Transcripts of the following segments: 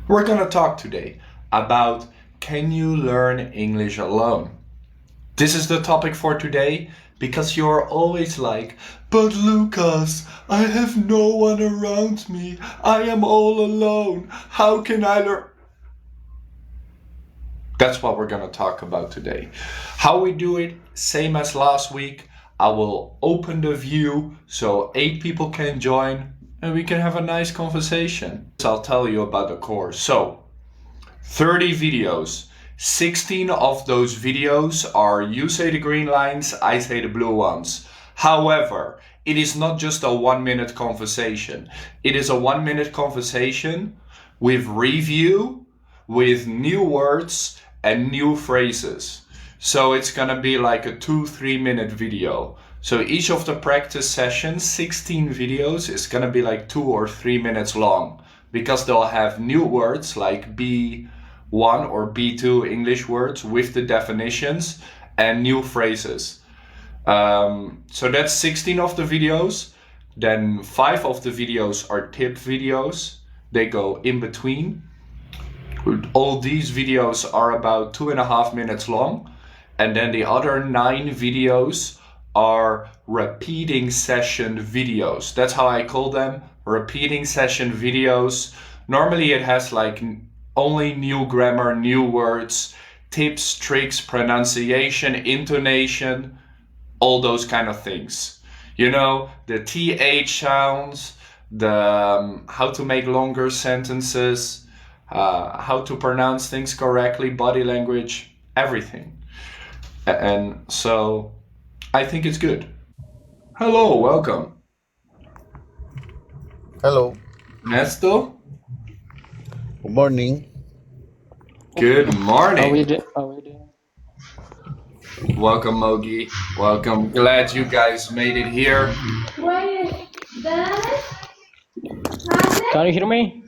We're going to talk today about can you learn English alone? This is the topic for today because you're always like, but Lucas, I have no one around me. I am all alone. How can I learn? That's what we're going to talk about today. How we do it, same as last week. I will open the view so 8 people can join and we can have a nice conversation. So I'll tell you about the course. So, 30 videos. 16 of those videos are you say the green lines, I say the blue ones. However, it is not just a 1-minute conversation. It is a 1-minute conversation with review, with new words and new phrases. So it's gonna be like a 2-3 minute video. So each of the practice sessions, 16 videos, is gonna be like 2 or 3 minutes long because they'll have new words like B1 or B2 English words with the definitions and new phrases. So that's 16 of the videos. Then 5 of the videos are tip videos. They go in between. All these videos are about 2.5 minutes long. And then the other 9 videos are repeating session videos. That's how I call them, repeating session videos. Normally it has like only new grammar, new words, tips, tricks, pronunciation, intonation, all those kind of things. You know, the TH sounds, the how to make longer sentences, how to pronounce things correctly, body language, everything. And so I think it's good. Hello, welcome. Hello. Nesto, Good morning. good How we morning. do? How we do? Welcome, Mogi. Welcome. Glad you guys made it here. Can you hear me?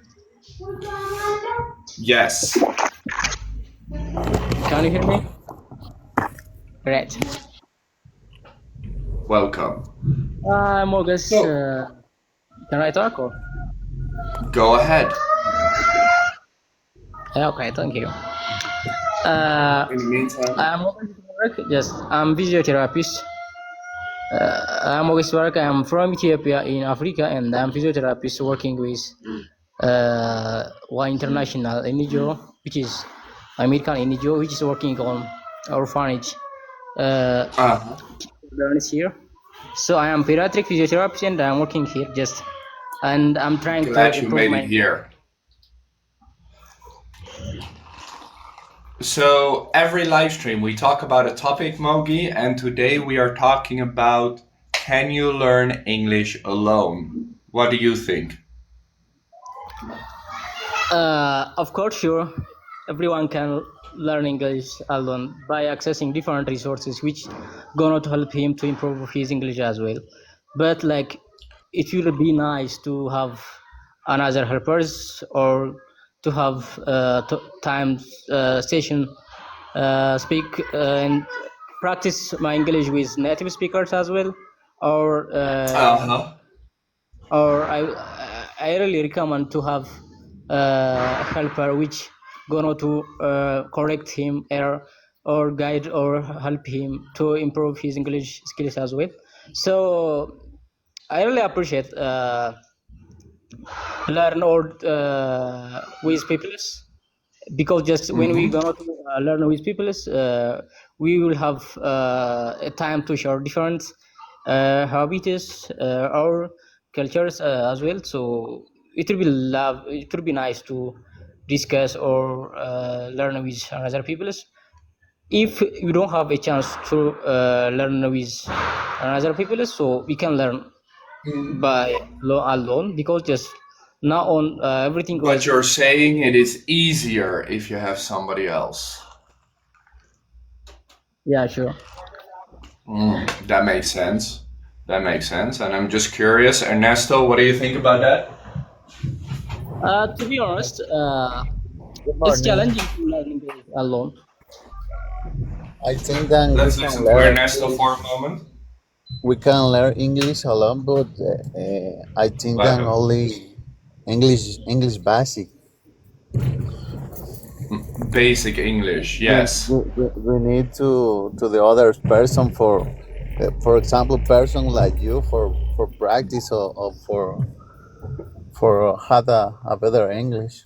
Yes. Can you hear me? Great. Welcome. Mogus, So, can I talk? Or? go ahead. Okay, thank you. Uh, In the meantime, I'm Mogus work. Yes, I'm physiotherapist. I'm Mogus work. I'm from Ethiopia in Africa, and I'm physiotherapist working with one international NGO, which is American NGO, which is working on orphanage uh, learners here. So I am pediatric physiotherapist and I'm working here and I'm trying to glad you improve made it my. here. So every live stream we talk about a topic, Mogi, and today we are talking about can you learn English alone? What do you think? Of course, sure, everyone can learn English alone by accessing different resources, which gonna to help him to improve his English as well. But like, it will be nice to have another helpers or to have time session speak and practice my English with native speakers as well, or Uh-huh. I really recommend to have a helper which gonna to correct him error or guide or help him to improve his English skills as well. So I really appreciate learn or with people because just when we gonna to, learn with people, we will have a time to share different habits or cultures as well. So it will be it will be nice to discuss or learn with other people. If you don't have a chance to learn with other people, so we can learn by alone because just now on everything But was. you're saying it is easier if you have somebody else. Yeah, sure. That makes sense. That makes sense. And I'm just curious, Ernesto, what do you think about that? To be honest, Good it's morning. challenging to learn English alone. I think that Let's listen to Ernesto for a moment. we can learn English alone, but I think that Welcome. only English basic. basic English. we, Yes. we need to the other person for example, person like you for practice or for have a better English.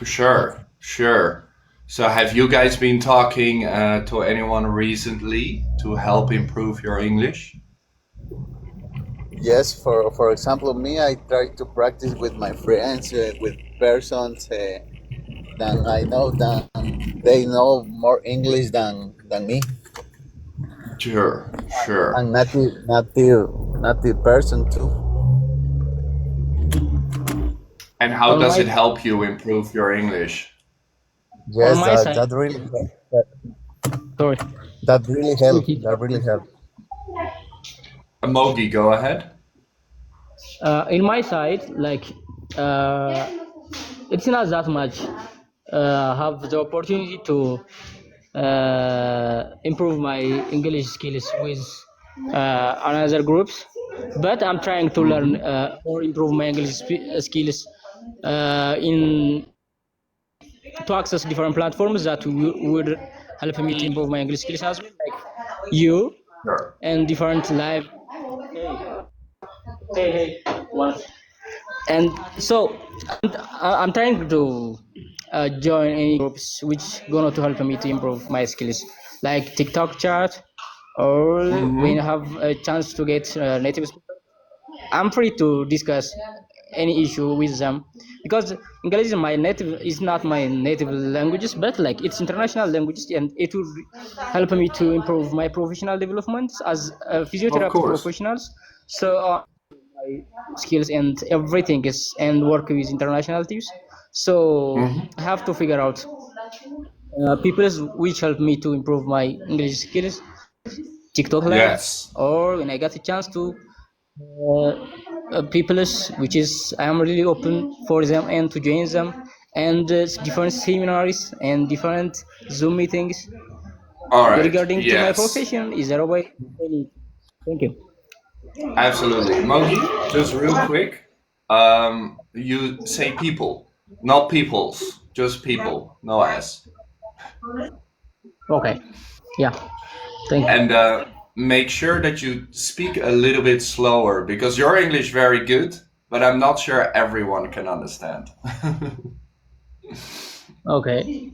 Sure, sure. So, have you guys been talking to anyone recently to help improve your English? Yes, for example, me, I try to practice with my friends, with persons than I know than they know more English than me, Sure, sure. and native person too. And how On does my it help you improve your English? on Yes, my side, sorry. that really help. That really help. Mogi, go ahead. In my side, like uh, it's not that much. Have the opportunity to improve my English skills with another groups, but I'm trying to learn Hmm. or improve my English skills in to access different platforms that would help me to improve my English skills as well, like you Sure. and different live. Hey, what? And so I'm trying to join any groups which gonna to help me to improve my skills, like TikTok chat, or when I Hmm. have a chance to get native speakers, I'm free to discuss any issue with them, because English is not my native languages, but like it's international languages, and it will help me to improve my professional development as a Of physiotherapy course. professionals. So my skills and everything is and work with international teams. So Hmm. I have to figure out people which help me to improve my English skills, TikTok lives, Yes. or when I get a chance to uh, people which is I am really open for them and to join them, and different seminars and different Zoom meetings All right. regarding to my Yes. profession. Is there a way? Thank you. Absolutely. Mogi, just real quick. You say people, not peoples, just people, no S. Okay. Yeah. Thank you. And make sure that you speak a little bit slower because your English very good, but I'm not sure everyone can understand. Okay.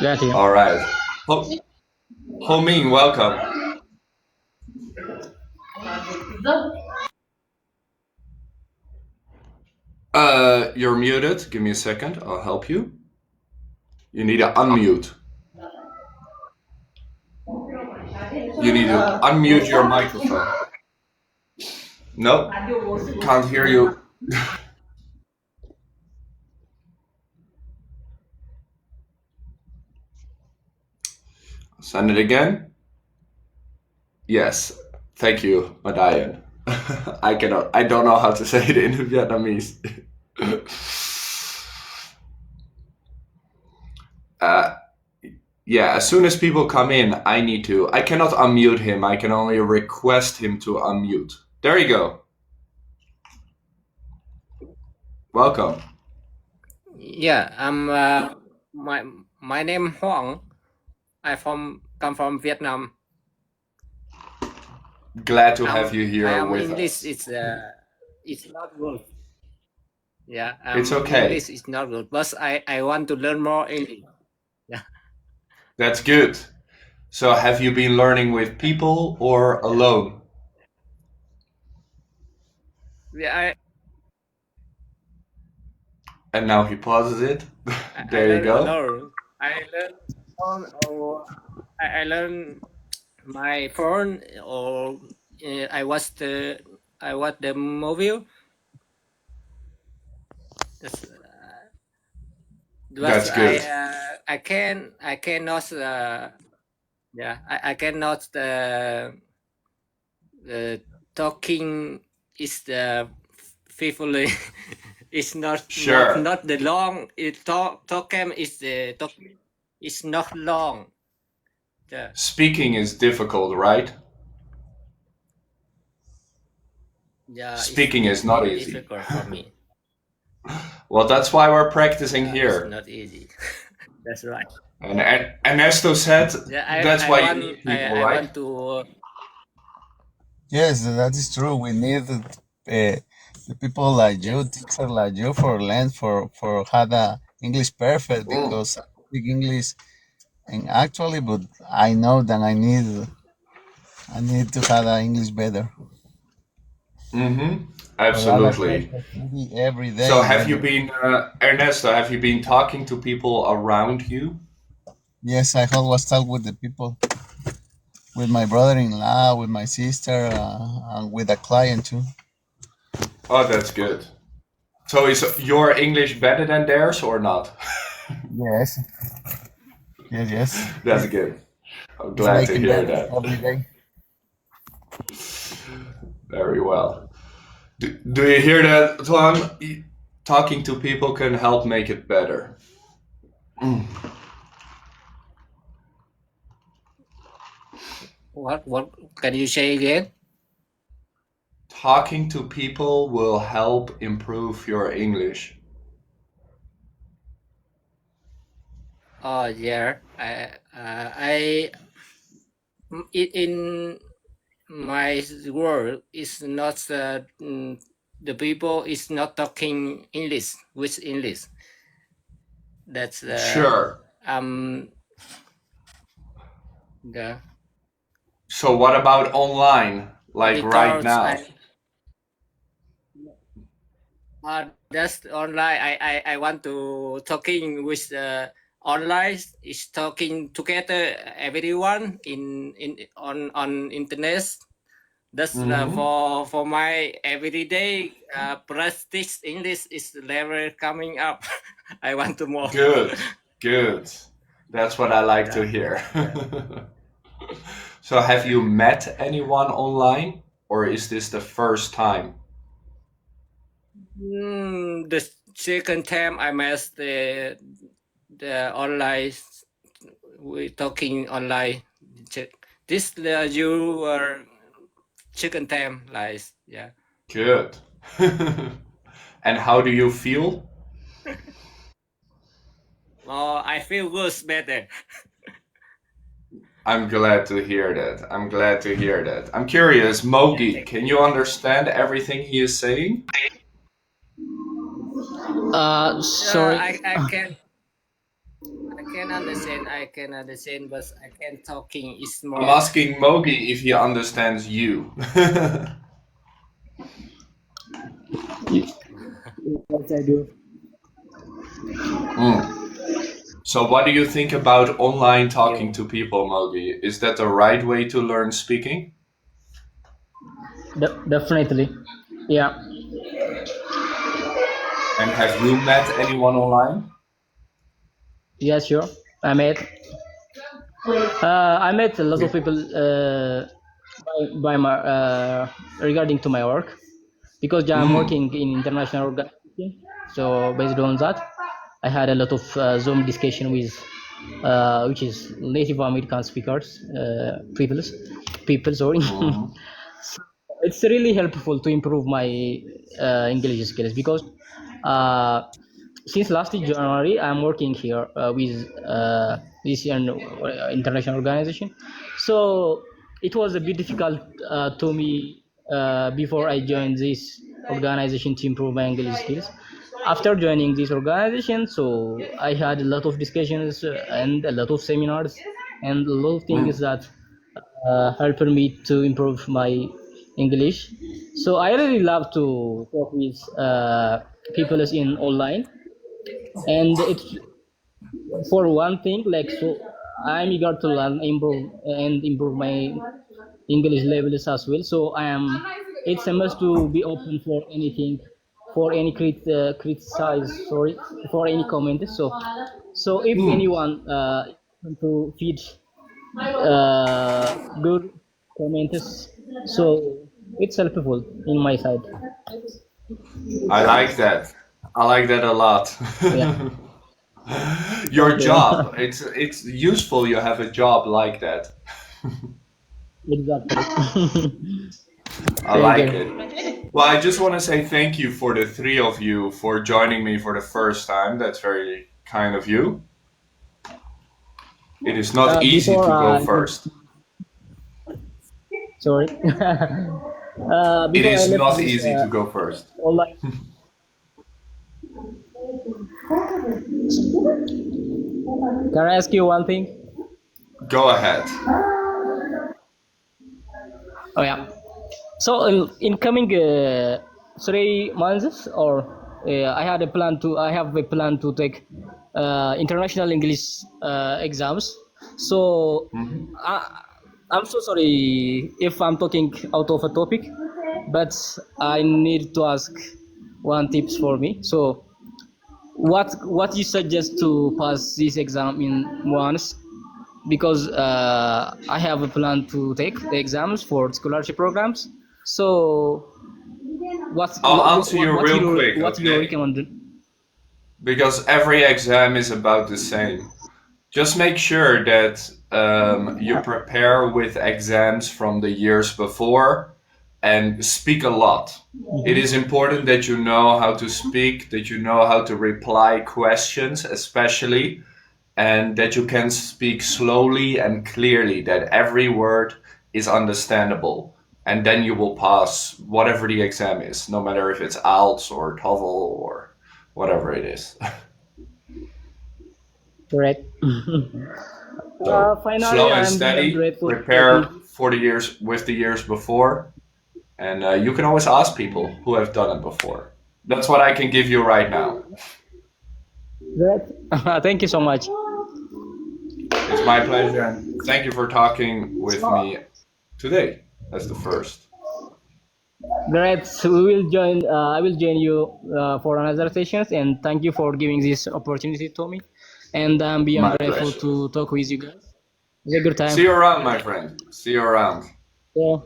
Got you. All right. Ho Homing, welcome. You're muted. Give me a second. I'll help you. You need to unmute. You need to unmute your microphone. Nope, can't hear you. Send it again. Yes. Thank you, Madayan. I cannot. I don't know how to say it in Vietnamese. uh, yeah. As soon as people come in, I need to. I cannot unmute him. I can only request him to unmute. There you go. Welcome. Yeah, my name Huang. I come from Vietnam. Glad to have you I here am with English. us. It's not good. Yeah, It's okay. English is not good, but I want to learn more English. Yeah, That's good. So, have you been learning with people or alone? yeah. And now he pauses it. I There you learn go. alone. I learn on or I learn my phone or I watch the movie. That's, but That's good. I cannot yeah I cannot talking is the people it's Sure. not the long it talking is the talk is not long. Yeah, Speaking is difficult, right? yeah, Speaking is not easy. difficult for me. Well, that's why we're practicing Yeah, it's here. not easy. That's right. And Ernesto said Yeah, that's why you need people, I right? want to. Yes, that is true. We need the people like you, Yes. teacher like you, for learn for have a English perfect, Mm. because I speak English and actually, but I know that I need to have a English better. Mm-hmm. For that, I Absolutely. practice every So day. have you been, Ernesto, have you been talking to people around you? Yes, I always talk with the people, with my brother-in-law, with my sister, and with a client too. Oh, that's good. So is your English better than theirs or not? Yes, yes, yes. That's good. I'm It's glad to making hear better that. every day. Very well. Do you hear that, Tuan? Talking to people can help make it better. Mm. What can you say again? Talking to people will help improve your English. Oh yeah. I in my world is not the people is not talking English with English. That's Sure. um the So what about online? Like right because now? that's online. I want to talking with online is talking together everyone in on internet. That's Mm-hmm. for my everyday practice English is level coming up. I want to more. Good. Good. That's what I like to Yeah. hear. So have you met anyone online or is this the first time? The second time I met the online we talking online. This you are second time like yeah. Good. And how do you feel? Oh, I feel good better. I'm glad to hear that. I'm glad to hear that. I'm curious, Yeah, Mogi, thank can you. you understand everything he is saying? Sorry. I can understand. I can understand, but I can talking is I'm more. asking Mogi if he understands you. Yes, I do. Mm. So, what do you think about online talking You. to people, Mogi? Is that the right way to learn speaking? Definitely. Yeah. And have you met anyone online? Yeah, sure. I met I met a lot of people by my regarding to my work, because I'm Mm. working in international organization. So based on that, I had a lot of Zoom discussion with which is Native American speakers, people. Sorry. Mm. It's really helpful to improve my English skills, because uh, since last January I'm working here with this international organization. So it was a bit difficult to me before I joined this organization to improve my English skills. After joining this organization, so I had a lot of discussions and a lot of seminars and a lot of things Mm. that helped me to improve my English. So I really love to talk with people in online, and it's for one thing, like, so I'm eager to learn, improve my English levels as well. So I am, it's a must to be open for anything, for any criticize, sorry, for any comment. So if Mm. anyone want to feed good comments, so it's helpful in my side. I like that. I like that a lot. Yeah, Your exactly. job. It's useful you have a job like that. Exactly. I Thank like it. you. Well, I just want to say thank you for the three of you for joining me for the first time. That's very kind of you. It is not easy Before to go first. sorry, It before I is left not this easy to go first. online, can I ask you one thing? Go ahead. Oh yeah. So in coming 3 months, or I have a plan to take international English exams. So Mhm. I, I'm so sorry if I'm talking out of a topic, but I need to ask one tips for me. So what you suggest to pass this exam in once? Because I have a plan to take the exams for scholarship programs. So I'll answer you real quick, what you okay? recommend? Because every exam is about the same. Just make sure that you prepare with exams from the years before and speak a lot. It is important that you know how to speak, that you know how to reply questions, especially, and that you can speak slowly and clearly, that every word is understandable. And then you will pass whatever the exam is, no matter if it's IELTS or TOEFL or whatever it is. Correct. So Finally, slow and I'm beyond steady, grateful for prepare this. for the years with the years before, and you can always ask people who have done it before. That's what I can give you right now. Great. Thank you so much. It's my pleasure, and thank you for talking with me today. That's the first. Great. We will join. I will join you for another sessions, and thank you for giving this opportunity to me. And I'm beyond My grateful pleasure. to talk with you guys. Have a good See time. you around, my friend. See you around. Yeah.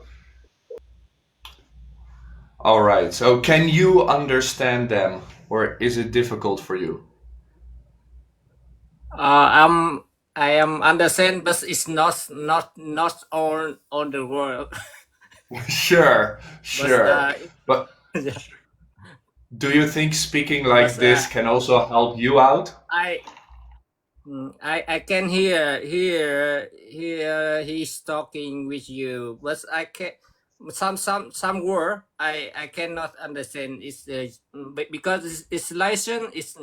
All right. So, can you understand them, or is it difficult for you? I'm I am understand, but it's not on the world. Sure, but sure. But yeah. do you think speaking like but this can also help you out? I I can hear he's talking with you, but I can some word I cannot understand. It's because it's license is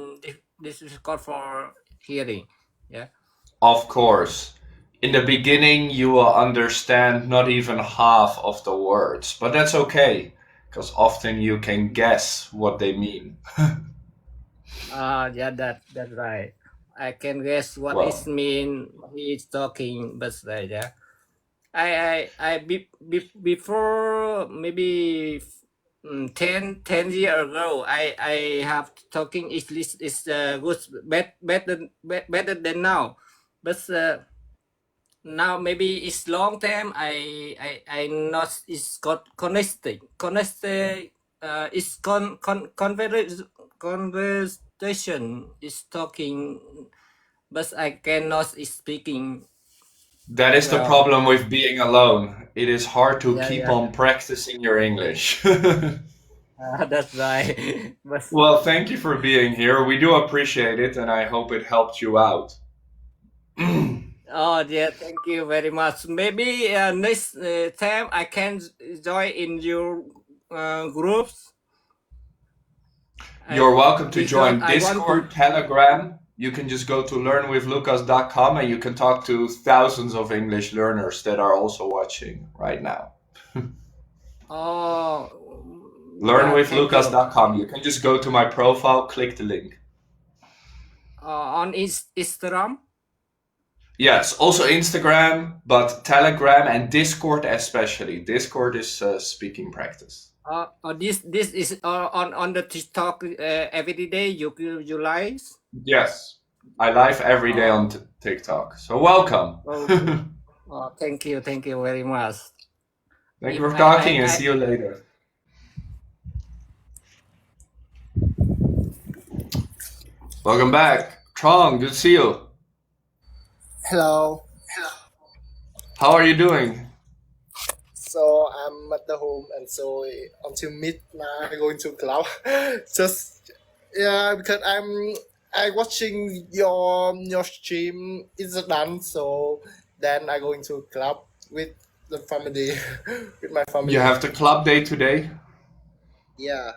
this is called for hearing. Yeah. Of course. In the beginning, you will understand not even half of the words, but that's okay, because often you can guess what they mean. Yeah, that's right. I can guess what it Well, mean he's talking, but yeah. Before maybe 10 years ago, I have talking English is good, better than now, but now maybe it's long time. I not is got connected. It's conversation is talking, but I cannot is speaking that is the well. problem with being alone. It is hard to Yeah, keep yeah. on practicing your English. That's right. But Well, thank you for being here. We do appreciate it, and I hope it helped you out. oh yeah, thank you very much. Maybe next time I can join in your groups. You're welcome to Because join I want to. Discord, Telegram. You can just go to learnwithlucas.com and you can talk to thousands of English learners that are also watching right now. Oh, yeah. Thank you. Learnwithlucas.com. You can just go to my profile, click the link. On Instagram. Yes, also Instagram, but Telegram and Discord especially. Discord is speaking practice. This is on the TikTok every day. You live. Yes, I live every day on TikTok. So welcome. Okay. Thank you very much. Thank you If for talking and see you later. Welcome back. Trong, good to see you. Hello. How are you doing? So I'm at the home, and so until midnight I'm going to club. Just yeah, because I watching your stream is done, so then I go into club with the family, with my You family. have the club day today. Yeah,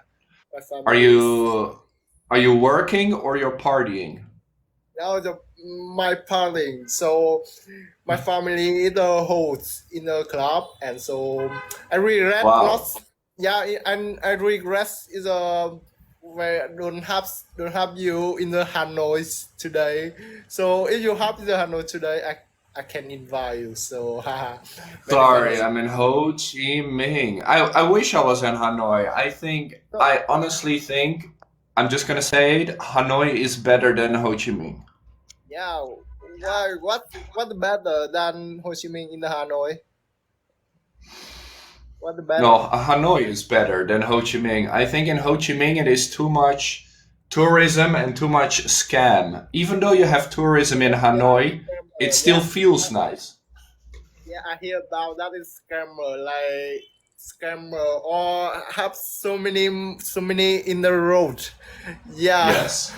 my Are family is you are you working or you're partying? now my party. So my family is the host in the club, and so I regret not. Wow. Yeah, and I regret is where don't have you in the Hanoi today. So if you have in the Hanoi today, I can invite you. So haha, very Sorry, very. I'm in Ho Chi Minh. I wish I was in Hanoi. So, I honestly think, I'm just gonna say it, Hanoi is better than Ho Chi Minh. yeah, why what better than Ho Chi Minh in the Hanoi? What the better? No, Hanoi is better than Ho Chi Minh. I think in Ho Chi Minh it is too much tourism and too much scam. Even though you have tourism in Yeah, Hanoi, it scammer. still Yeah, feels nice. yeah, I hear about that is scammer, like scammer, or have so many in the road. Yeah, Yes.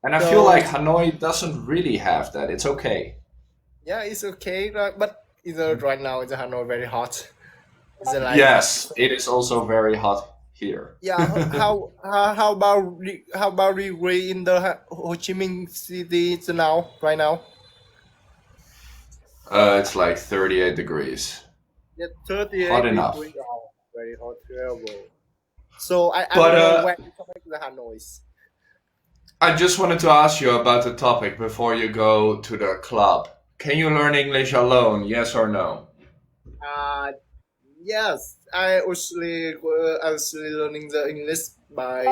And I feel so like Hanoi doesn't really have that. It's okay. yeah, it's okay, right? But is right now it's Hanoi very hot. It's like Yes, it is also very hot here. yeah. How about we in the Ho Chi Minh City now right now? It's like 38 degrees. Yeah, Hot 38 enough. degrees. Oh, very hot, terrible. So I But don't know when to come back to the Hanoi. I just wanted to ask you about the topic before you go to the club. Can you learn English alone? Yes or no? Uh, yes, I was learning the English by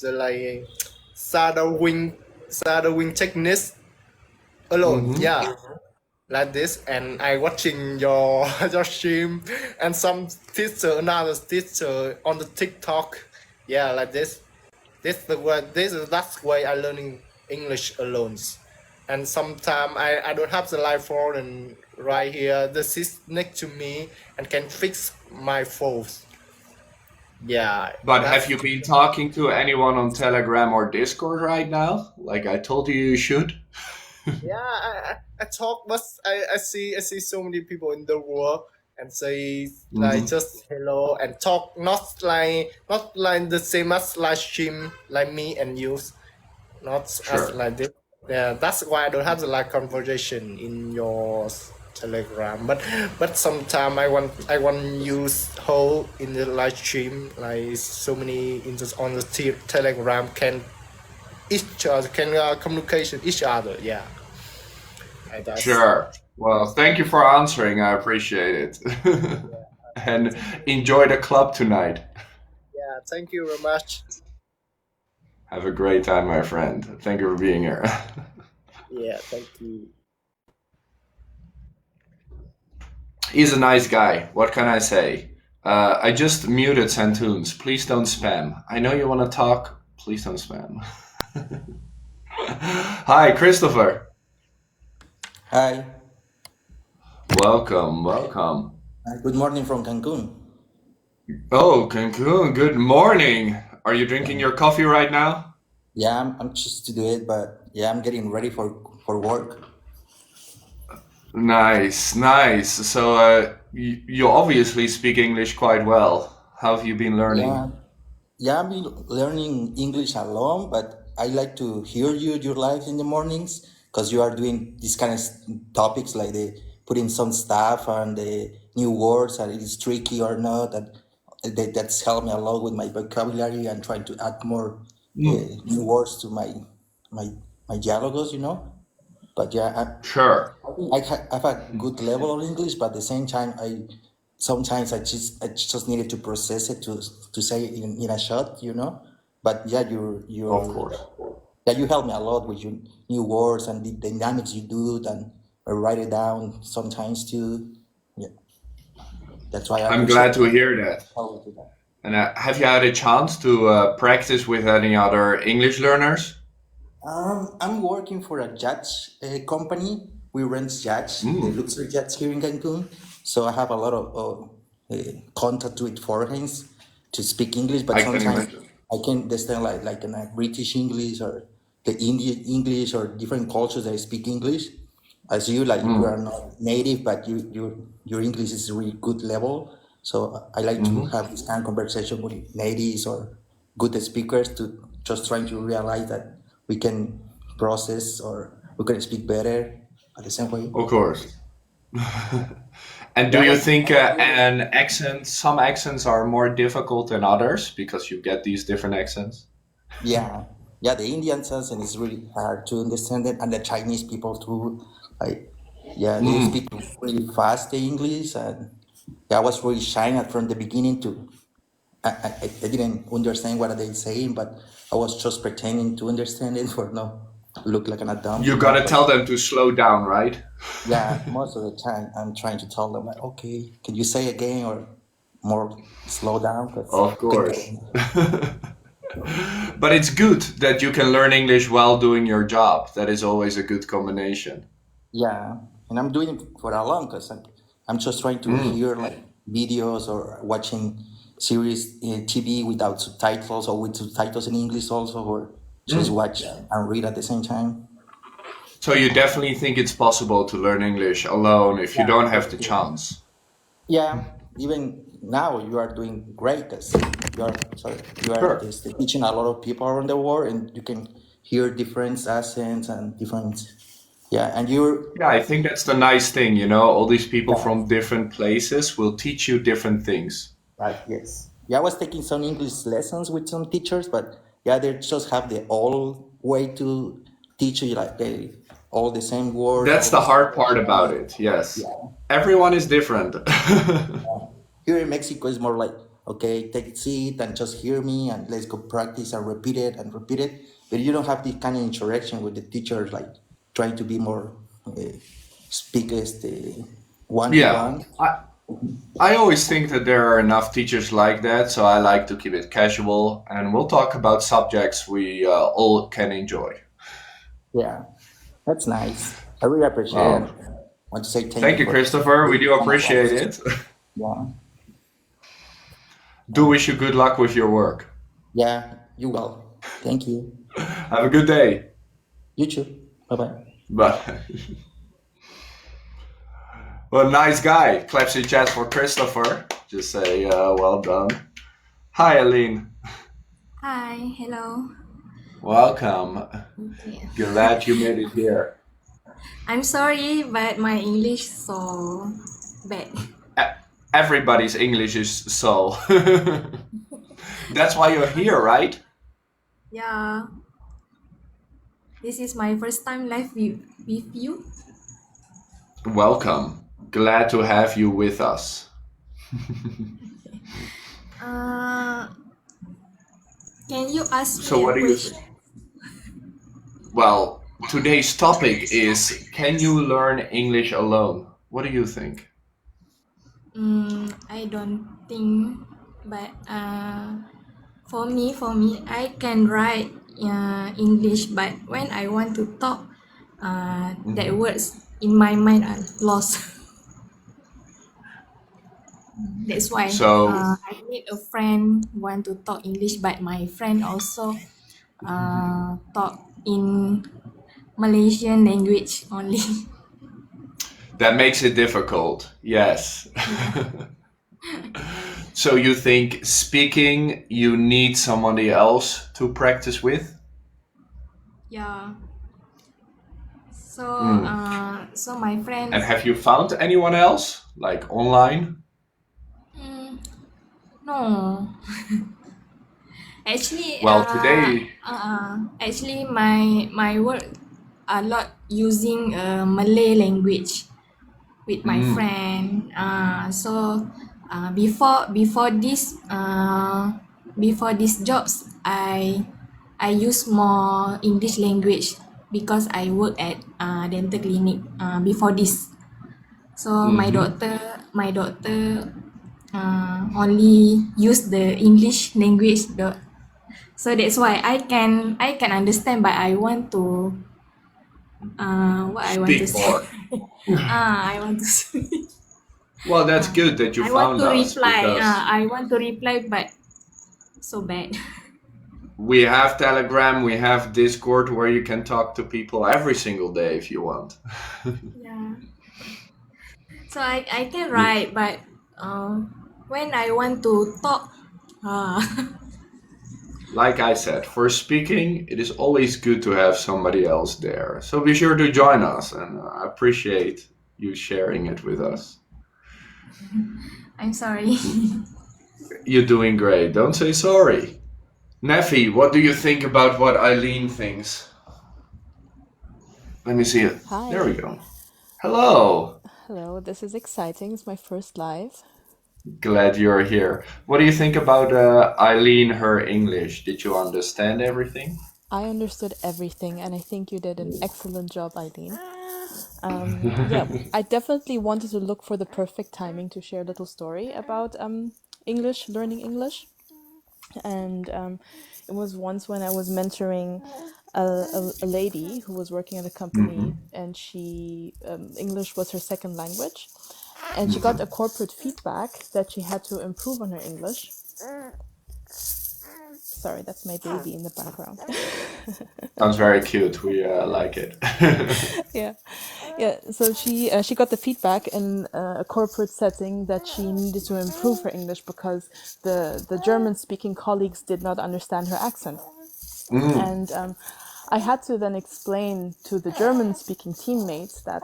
the like shadowing techniques alone. Mm-hmm. Yeah, like this, and I watching your your stream and some teacher, another teacher on the TikTok. Yeah, like this. This the way. This is that's way I learning English alone. And sometimes I don't have the live phone and right here the sits next to me and can fix my faults. Yeah, But have that's you been talking to anyone on Telegram or Discord right now? Like I told you you should? yeah. I talk, but I see so many people in the world and say like Mm-hmm. just hello and talk not like the same as live stream like me and you, not as Sure. like this. Yeah, that's why I don't have the like conversation in your Telegram. But sometime I want use whole in the live stream like so many in the on the Telegram can each other can communication each other. Yeah, like that's Sure. Well, thank you for answering. I appreciate it. And thank you. enjoy the club tonight. Yeah, thank you very much. Have a great time, my friend. Thank you for being here. Yeah, thank you. He's a nice guy. What can I say? I just muted Santoons. Please don't spam. I know you want to talk. Please don't spam. Hi, Christopher. Hi. Welcome, welcome. Good morning from Cancun. Oh, Cancun, good morning. Are you drinking your coffee right now? Yeah, I'm just to do it, but yeah, I'm getting ready for work. Nice, nice. So, you obviously speak English quite well. How have you been learning? Yeah, yeah, I've been learning English alone, but I like to hear your live in the mornings because you are doing these kind of topics like the putting some stuff and the new words and it is tricky or not. That's helped me a lot with my vocabulary and trying to add more Mm, new words to my my dialogues, you know. But yeah, sure. I think I have a good level of English, but at the same time, I sometimes I just needed to process it to say it in a shot, you know. But yeah, Of you're course. yeah, you help me a lot with your new words and the dynamics you do, and I write it down sometimes too. Yeah, that's why I I'm appreciate glad to hear that. how we do that. And have you had a chance to practice with any other English learners? I'm working for a yacht company. We rent yachts, the Mm, luxury yachts here in Cancun. So I have a lot of contact with foreigners to speak English, but I can sometimes imagine. I can understand like in a British English or the Indian English or different cultures that speak English. As you, like, you are not native, but your English is really good level. So I like to have this kind of conversation with natives or good speakers to just trying to realize that we can process or we can speak better at the same way. Of course. And do Yeah, you think some accents are more difficult than others because you get these different accents? yeah, yeah. The Indian accent is really hard to understand it, and the Chinese people too. Like, yeah, they speak really fast the English, and yeah, I was really shy from the beginning to. I didn't understand what they saying, but I was just pretending to understand it for no look like an dumb, You gotta But tell them to slow down, right? yeah, most of the time I'm trying to tell them like, okay, can you say again or more slow down? Because Of course. But it's good that you can learn English while doing your job. That is always a good combination. yeah, and I'm doing it for a long because I'm just trying to hear like videos or watching series TV without subtitles or with subtitles in English also, or just watch and read at the same time. So you definitely think it's possible to learn English alone if you Yeah, don't have the chance. yeah. Even now you are doing great because you are sorry you are Sure. just teaching a lot of people around the world, and you can hear different accents and different. Yeah, and you're Yeah, I think that's the nice thing, you know, all these people yeah. from different places will teach you different things. Right, yes. Yeah, I was taking some English lessons with some teachers, but yeah, they just have the old way to teach you, like they all the same words, That's all the the same hard part about expressions. it, yes. Yeah. Everyone is different. Here in Mexico, it's more like, okay, take a seat and just hear me and let's go practice and repeat it and repeat it. But you don't have the kind of interaction with the teachers, like trying to be more speak as the one to Yeah, one. I always think that there are enough teachers like that, so I like to keep it casual, and we'll talk about subjects we all can enjoy. Yeah, that's nice. I really appreciate it. Well, I want to say thank thank you you, for Christopher. We this do kind of appreciate conversation. it. Yeah. Do wish you good luck with your work. Yeah, you will. Thank you. Have a good day. You too. Bye bye. Bye. Well, nice guy. Claps in chat for Christopher. Just say, well done. Hi, Aline. Hi, hello. Welcome. Okay. Glad you made it here. I'm sorry, but my English so bad. Everybody's English is so. That's why you're here, right? Yeah, this is my first time live with you. Welcome. Glad to have you with us. Uh, can you ask So, me a what do you question? think? Well, today's topic is, can you learn English alone? What do you think? I don't think, but for me, I can write English, but when I want to talk, that words in my mind are lost. That's why So, I need a friend want to talk English, but my friend also talk in Malaysian language only. that makes it difficult. Yes. Yeah. So, you think speaking, you need somebody else to practice with? Yeah. So Mm. so my And friends have you found anyone else, like online? no. Actually Well, today. actually my work a lot using Malay language with my Mm. friend. So before these jobs, I use more English language because I work at dental clinic before this. So my doctor only use the English language. So that's why I can understand, but I want to what I want to Speak say. more. I want to say. Well, that's good that you I want found to us reply. because, I want to reply, but so bad. We have Telegram, we have Discord where you can talk to people every single day if you want. Yeah. So I can Yeah. write, but when I want to talk, uh, Like I said, for speaking, it is always good to have somebody else there. So be sure to join us, and I appreciate you sharing it with us. I'm sorry. You're doing great. Don't say sorry. Neffy, what do you think about what Eileen thinks? Let me see it. There we Hi. go. Hello. Hello. This is exciting. It's my first live. Glad you're here. What do you think about Eileen, her English? Did you understand everything? I understood everything, and I think you did an excellent job, Eileen. Yeah, I definitely wanted to look for the perfect timing to share a little story about English, learning English. And it was once when I was mentoring a lady who was working at a company, and she English was her second language, and she got a corporate feedback that she had to improve on her English. Sorry, that's my baby in the background. Sounds very cute. We like it. Yeah, yeah. So she got the feedback in a corporate setting that she needed to improve her English because the German speaking colleagues did not understand her accent. And I had to then explain to the German speaking teammates that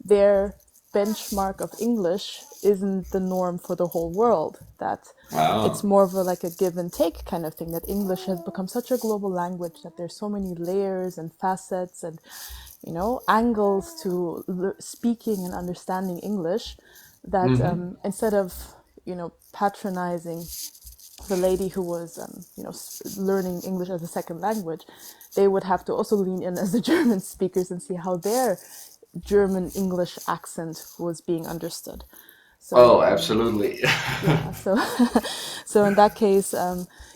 their benchmark of English isn't the norm for the whole world, that it's Wow. more of like a give and take kind of thing, that English has become such a global language that there's so many layers and facets and angles to speaking and understanding English, that instead of patronizing the lady who was learning English as a second language, they would have to also lean in as the German speakers and see how their German English accent was being understood. So Oh, absolutely. yeah, so so in that case,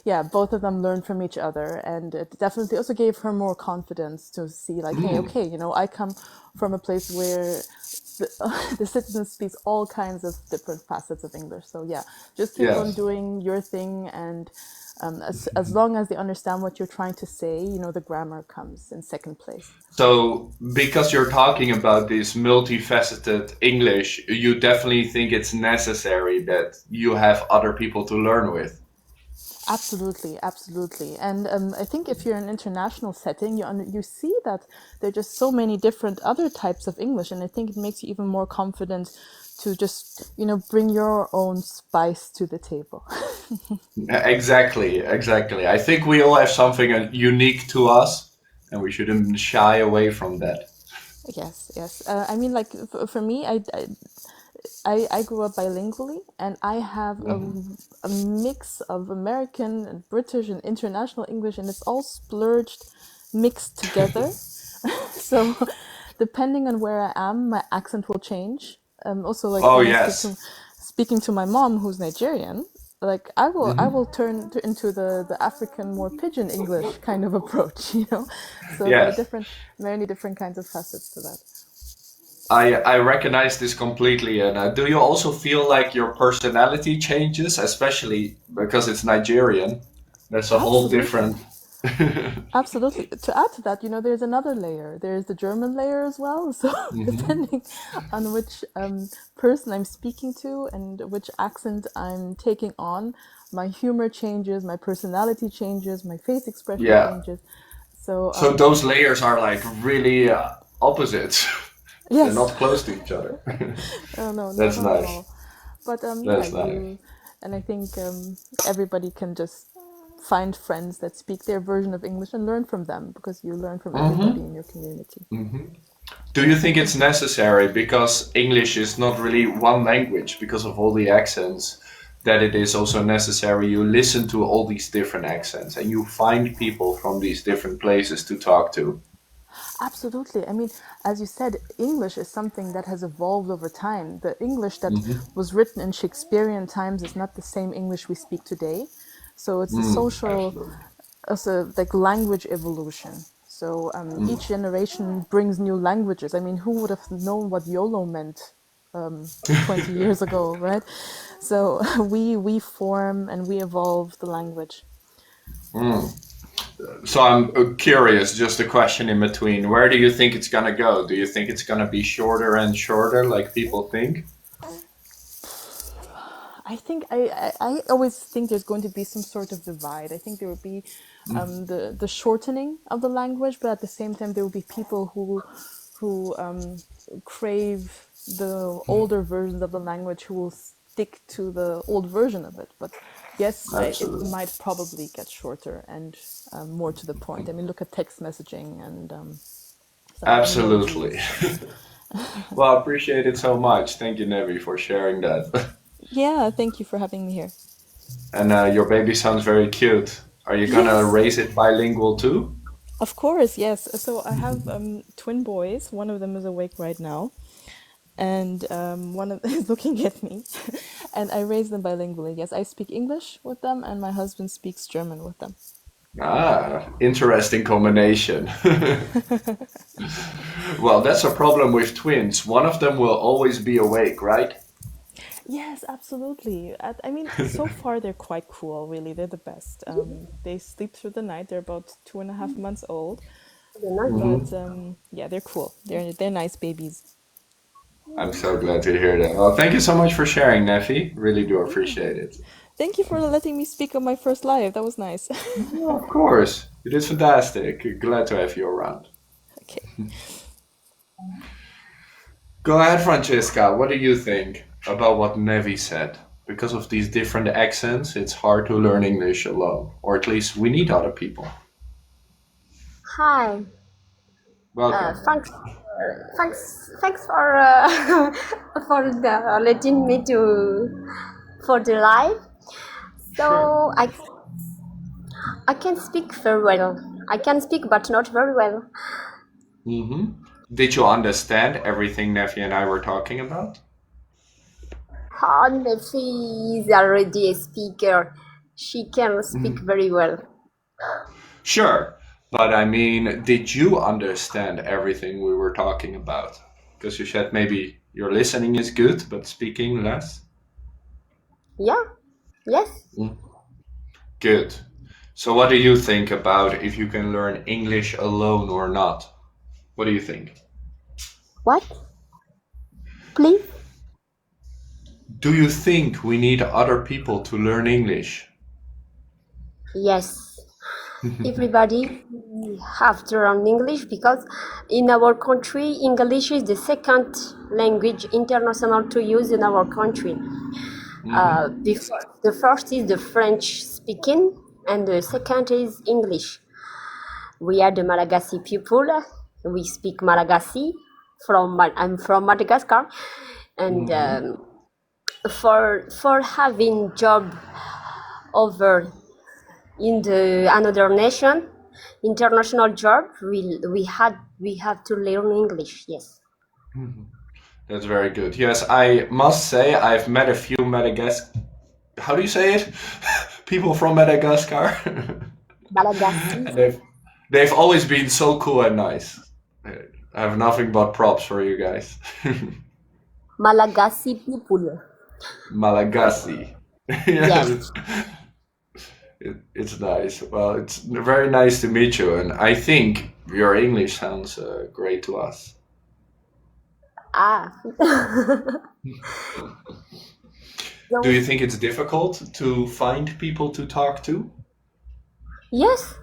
yeah, both of them learned from each other, and it definitely also gave her more confidence to see, like, hey, okay, I come from a place where the citizen speaks all kinds of different facets of English. So yeah, just keep on Yes. doing your thing, and as long as they understand what you're trying to say, the grammar comes in second place. So, because you're talking about this multifaceted English, you definitely think it's necessary that you have other people to learn with. Absolutely, absolutely. And I think if you're in an international setting, you see that there are just so many different other types of English, and I think it makes you even more confident to just bring your own spice to the table. Exactly, exactly. I think we all have something unique to us, and we shouldn't shy away from that. Yes, yes. I mean, like for me, I grew up bilingually, and I have a mix of American and British and international English, and it's all splurged, mixed together. So, depending on where I am, my accent will change. Also, like Oh, when I yes. speaking to my mom, who's Nigerian, like I will turn into the African, more pidgin English kind of approach, So there are Yes. many different kinds of facets to that. I recognize this completely. And do you also feel like your personality changes, especially because it's Nigerian? There's a whole Absolutely. different. Absolutely. To add to that, there's another layer. There's the German layer as well. So depending on which person I'm speaking to and which accent I'm taking on, my humor changes, my personality changes, my face expression Yeah. changes. So So those layers are like really opposites. They're yes, not close to each other. oh, no, no, That's not at nice. all. But yeah, That's nice. and I think everybody can just find friends that speak their version of English and learn from them, because you learn from everybody in your community. Do you think it's necessary because English is not really one language because of all the accents, that it is also necessary you listen to all these different accents and you find people from these different places to talk to? Absolutely. I mean, as you said, English is something that has evolved over time. The English that was written in Shakespearean times is not the same English we speak today. So it's a social, Absolutely. also like language evolution. So each generation brings new languages. I mean, who would have known what YOLO meant 20 years ago, right? So we form and we evolve the language. So I'm curious, just a question in between. Where do you think it's gonna go? Do you think it's gonna be shorter and shorter, like people think? I think I always think there's going to be some sort of divide. I think there will be the shortening of the language, but at the same time there will be people who crave the older versions of the language who will stick to the old version of it. But yes, it Absolutely. might probably get shorter and more to the point. I mean, look at text messaging and some Absolutely. emojis. Well, I appreciate it so much. Thank you, Nevi, for sharing that. Yeah, thank you for having me here. And your baby sounds very cute. Are you gonna Yes, raise it bilingual too? of course, yes. So I have twin boys. One of them is awake right now, and one of them is looking at me. And I raise them bilingually. Yes, I speak English with them, and my husband speaks German with them. Ah, interesting combination. Well, that's a problem with twins. One of them will always be awake, right? Yes, absolutely. I mean, so far they're quite cool, really. They're the best. They sleep through the night. They're about 2.5 months old. But Hmm. yeah, they're cool. They're nice babies. I'm so glad to hear that. Well, thank you so much for sharing, Nefi. Really do appreciate it. Thank you for letting me speak on my first live. That was nice. Yeah, of course. It is fantastic. Glad to have you around. Okay. Go ahead, Francesca. What do you think about what Nevi said? Because of these different accents, it's hard to learn English alone, or at least we need other people. Hi, Welcome. thanks for for letting me to for the live. Sure. So I can speak very well. I can speak, but not very well. Hmm. Did you understand everything Nefi and I were talking about? Nefi is already a speaker. She can speak very well. Sure. But I mean, did you understand everything we were talking about? Because you said maybe your listening is good, but speaking less? Yeah. Yes. Mm. Good. So, what do you think about if you can learn English alone or not? What do you think? What? Please. Do you think we need other people to learn English? Yes. Everybody have to learn English because in our country, English is the second language international to use in our country. Hmm. The first is the French speaking, and the second is English. We are the Malagasy people. We speak Malagasy. I'm from Madagascar, and Hmm. for having job over in the another nation, international job, we have to learn English. Yes, That's very good. Yes, I must say I've met a few Madagascar. How do you say it? People from Madagascar. Malagasy, And they've always been so cool and nice. I have nothing but props for you guys. Malagasy people. Malagasy. Yes. Yeah, it's nice. Well, it's very nice to meet you, and I think your English sounds great to us. Ah. Do you So, think it's difficult to find people to talk to? yes.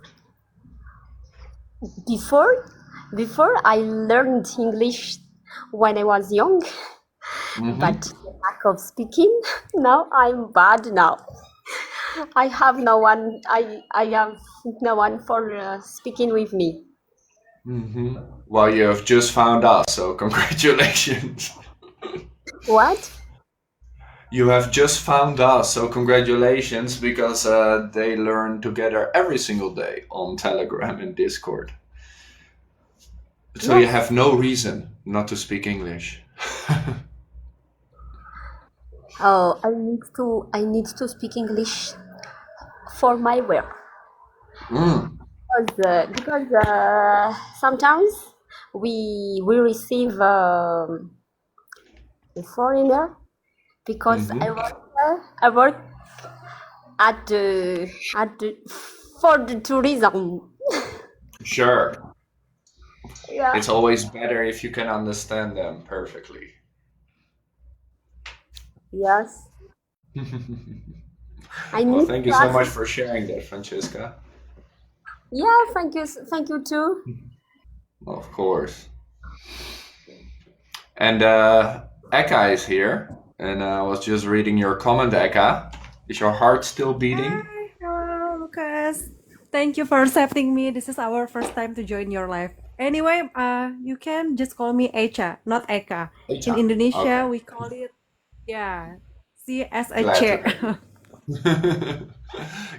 Before I learned English when I was young, but Mm-hmm. the lack of speaking, now I'm bad now. I have no one. I have no one for speaking with me. Mm-hmm. Well, you have just found us, so congratulations. What? You have just found us, so congratulations, because they learn together every single day on Telegram and Discord. So you Yes. have no reason not to speak English. Oh, I need to speak English for my work Mm. because sometimes we receive a foreigner because Mm-hmm. I work at the for the tourism. Sure. Yeah. It's always better if you can understand them perfectly. Yes. I Well, need thank you so much practice. for sharing that, Francesca. Yeah, thank you too. Of course. And Eka is here, and I was just reading your comment, Eka. Is your heart still beating? Hi, hello, Lucas. Thank you for accepting me. This is our first time to join your live. Anyway, you can just call me Echa, not Eka. In Echa. Indonesia, Okay. we call it, yeah, C as a Glad to chair. have you.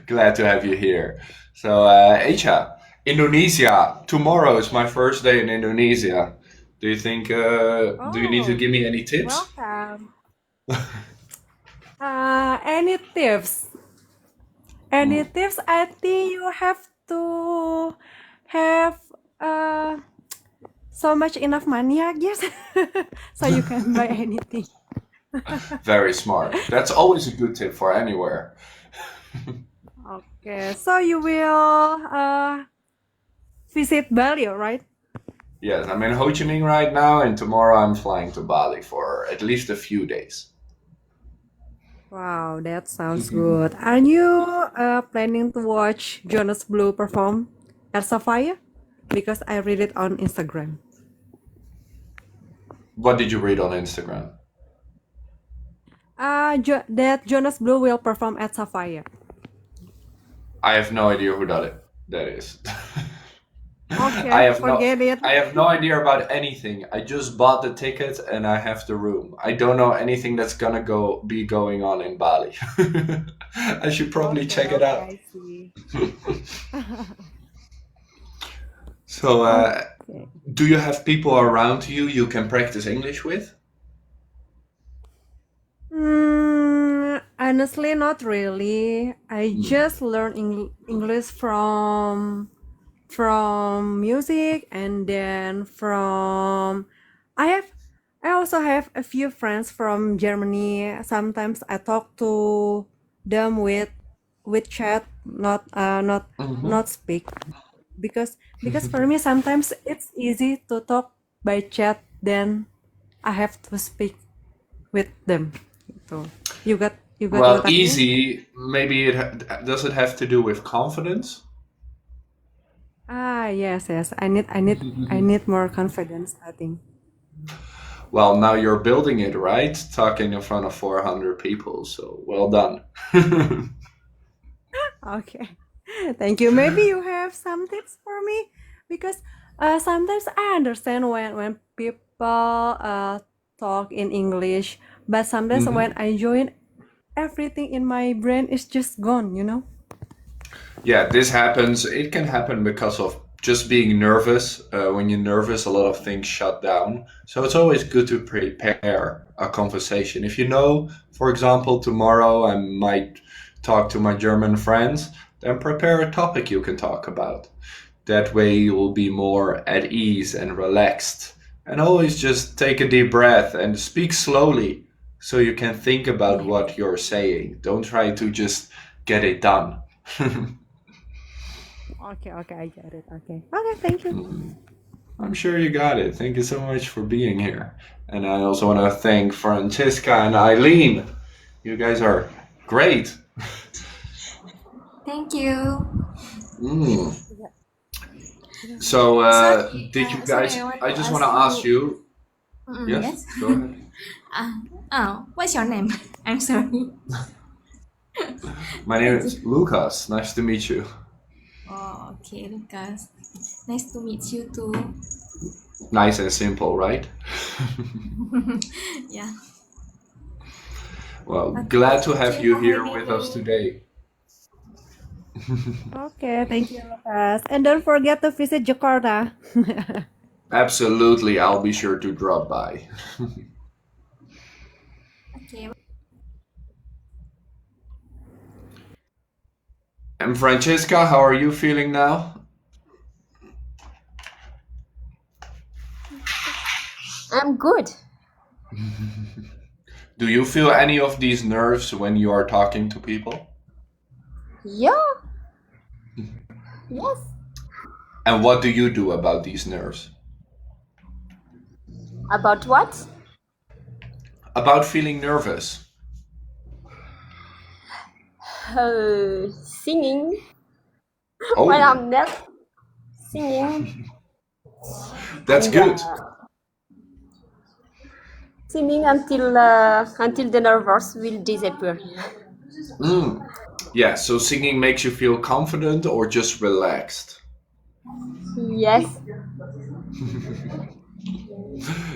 Glad to have you here. So, Echa, Indonesia. Tomorrow is my first day in Indonesia. Do you think? Do you need to Oh, give me any tips? welcome. Any tips? Any Mm. tips? I think you have to have so much enough money, I guess, so you can buy anything. Very smart. That's always a good tip for anywhere. Okay, so you will visit Bali, right? Yes, I'm in Ho Chi Minh right now, and tomorrow I'm flying to Bali for at least a few days. Wow, that sounds good. Are you planning to watch Jonas Blue perform at Sapphire? Because I read it on Instagram. What did you read on Instagram? That Jonas Blue will perform at Sapphire. I have no idea who that is. Okay, I have forget it. no idea about anything. I just bought the ticket and I have the room. I don't know anything that's gonna be going on in Bali. I should probably check it out. I see. So, Okay. do you have people around you can practice English with? Honestly, not really. I just learned English from music, and then I also have a few friends from Germany. Sometimes I talk to them with chat, not speak, because for me sometimes it's easy to talk by chat than I have to speak with them. So you got Well, what I mean? easy. Maybe does it have to do with confidence? Yes. I need more confidence, I think. Well, now you're building it, right? Talking in front of 400 people, so well done. Okay. Thank you. Maybe you have some tips for me, because sometimes I understand when people talk in English, but sometimes when I join, everything in my brain is just gone, you know? Yeah, this happens. It can happen because of just being nervous. When you're nervous, a lot of things shut down. So it's always good to prepare a conversation. If you know, for example, tomorrow I might talk to my German friends, then prepare a topic you can talk about. That way you will be more at ease and relaxed. And always just take a deep breath and speak slowly so you can think about Yeah. what you're saying. Don't try to just get it done. Okay, I get it. Okay, thank you. I'm sure you got it. Thank you so much for being here. And I also want to thank Francesca and Eileen. You guys are great. Thank you. Mm. Yeah. So, Sorry, did you sorry, guys? I want I to just want ask to ask you. you. Yes, Yes. go ahead. What's your name? I'm sorry. My name is Lucas. Nice to meet you. Oh, okay, Lucas. Nice to meet you too. Nice and simple, right? Yeah. Well, Okay, glad to thank have you you for here having with us me. today. Okay, thank you, Lucas. And don't forget to visit Jakarta. Absolutely, I'll be sure to drop by. Okay. And Francesca, how are you feeling now? I'm good. Do you feel any of these nerves when you are talking to people? Yeah. Yes. And what do you do about these nerves? About what? About feeling nervous? Singing. When Oh, I'm nervous, singing that's and good. singing until the nerves will disappear. Mm. Yeah, so singing makes you feel confident or just relaxed? Yes.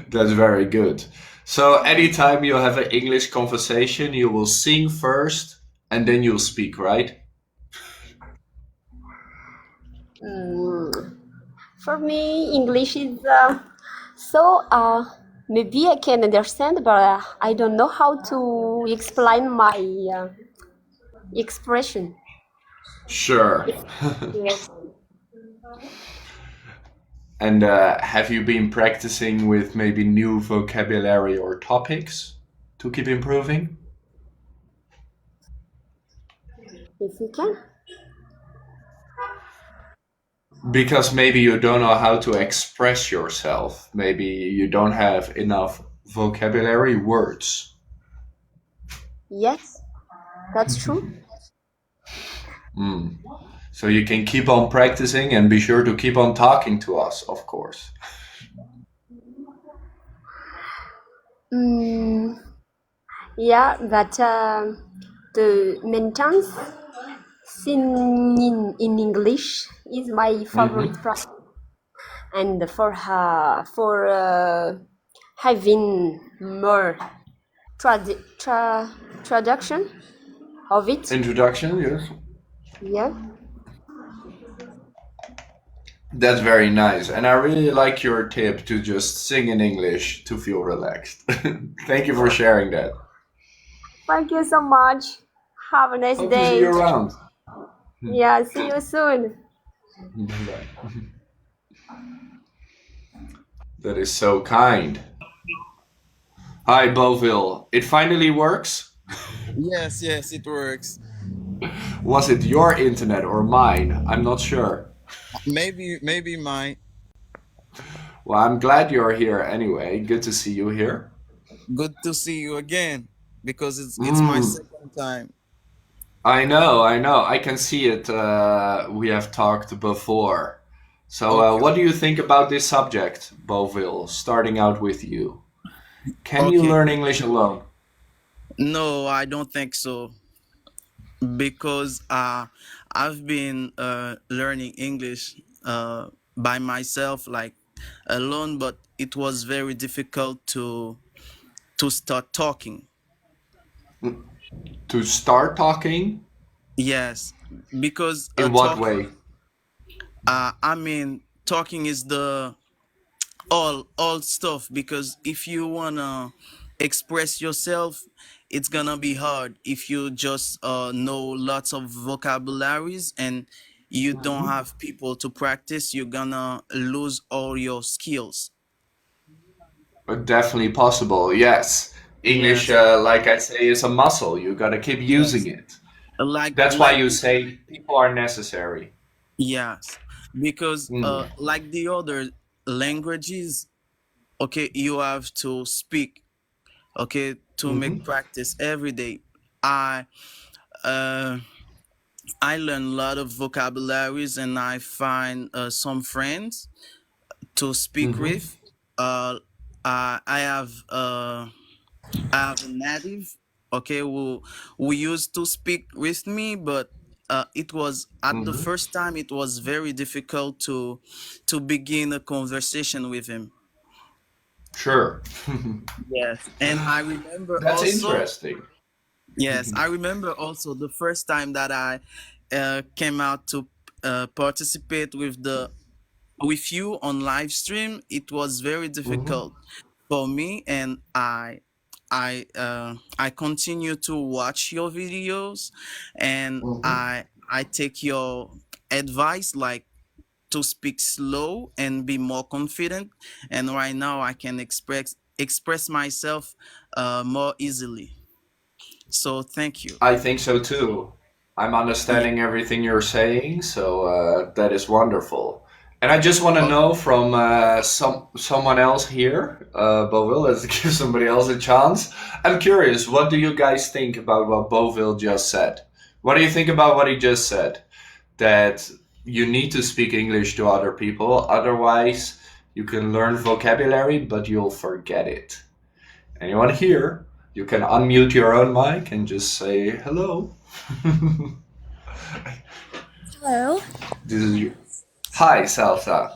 That's very good. So anytime you have an English conversation, you will sing first and then you'll speak, right? Mm, for me, English is so maybe I can understand, but I don't know how to explain my expression. Sure. Yes. And have you been practicing with maybe new vocabulary or topics to keep improving? If you can. Because maybe you don't know how to express yourself. Maybe you don't have enough vocabulary words. Yes, that's true. Mm. So you can keep on practicing and be sure to keep on talking to us, of course. Mm, yeah, but the maintenance singing in English is my Hmm. favorite process, and for having more traduction of it. Introduction, yes. Yeah. That's very nice. And I really like your tip to just sing in English to feel relaxed. Thank you for sharing that. Thank you so much. Have a nice Hope to see you day. around. Yeah, see you soon. Bye. That is so kind. Hi, Boville. It finally works? Yes, yes, it works. Was it your internet or mine? I'm not sure. Maybe my Well, I'm glad you're here anyway. Good to see you here. good to see you again because it's my Mm, second time. I know, I know. I can see it. We have talked before. So, Okay, what do you think about this subject, Boville? Starting out with you. Can you okay. learn English alone? No, I don't think so because I've been learning English by myself, like alone, but it was very difficult to start talking. Mm, to start talking? Yes, because In what way? I mean, talking is the all stuff because if you wanna express yourself it's gonna be hard if you just know lots of vocabularies and you don't Mhm. have people to practice, you're gonna lose all your skills. Definitely possible, yes. English, Yes, like I say, is a muscle. You gotta keep using yes, it. like That's why like you the, say people are necessary. yes, because Mm. like the other languages, okay, you have to speak, okay, to make Hmm. practice every day. I uh I learn a lot of vocabularies and I find some friends to speak Hmm. with. Uh, I have a native, okay, who used to speak with me, but it was at the Hmm. first time it was very difficult to begin a conversation with him. Sure. Yes, and I remember That's also. interesting. Yes, I remember also the first time that I came out to participate with you on live stream. It was very Hmm. difficult for me, and I continue to watch your videos, and Hmm. I take your advice, like to speak slow and be more confident. And right now, I can express myself more easily. So thank you. I think so too. I'm understanding everything you're saying, so that is wonderful. And I just want to know from someone else here, Boville, let's give somebody else a chance. I'm curious, what do you guys think about what Boville just said? What do you think about what he just said? That you need to speak English to other people, otherwise you can learn vocabulary, but you'll forget it. Anyone here? You can unmute your own mic and just say hello. Hello. This is you. Hi, Salsa.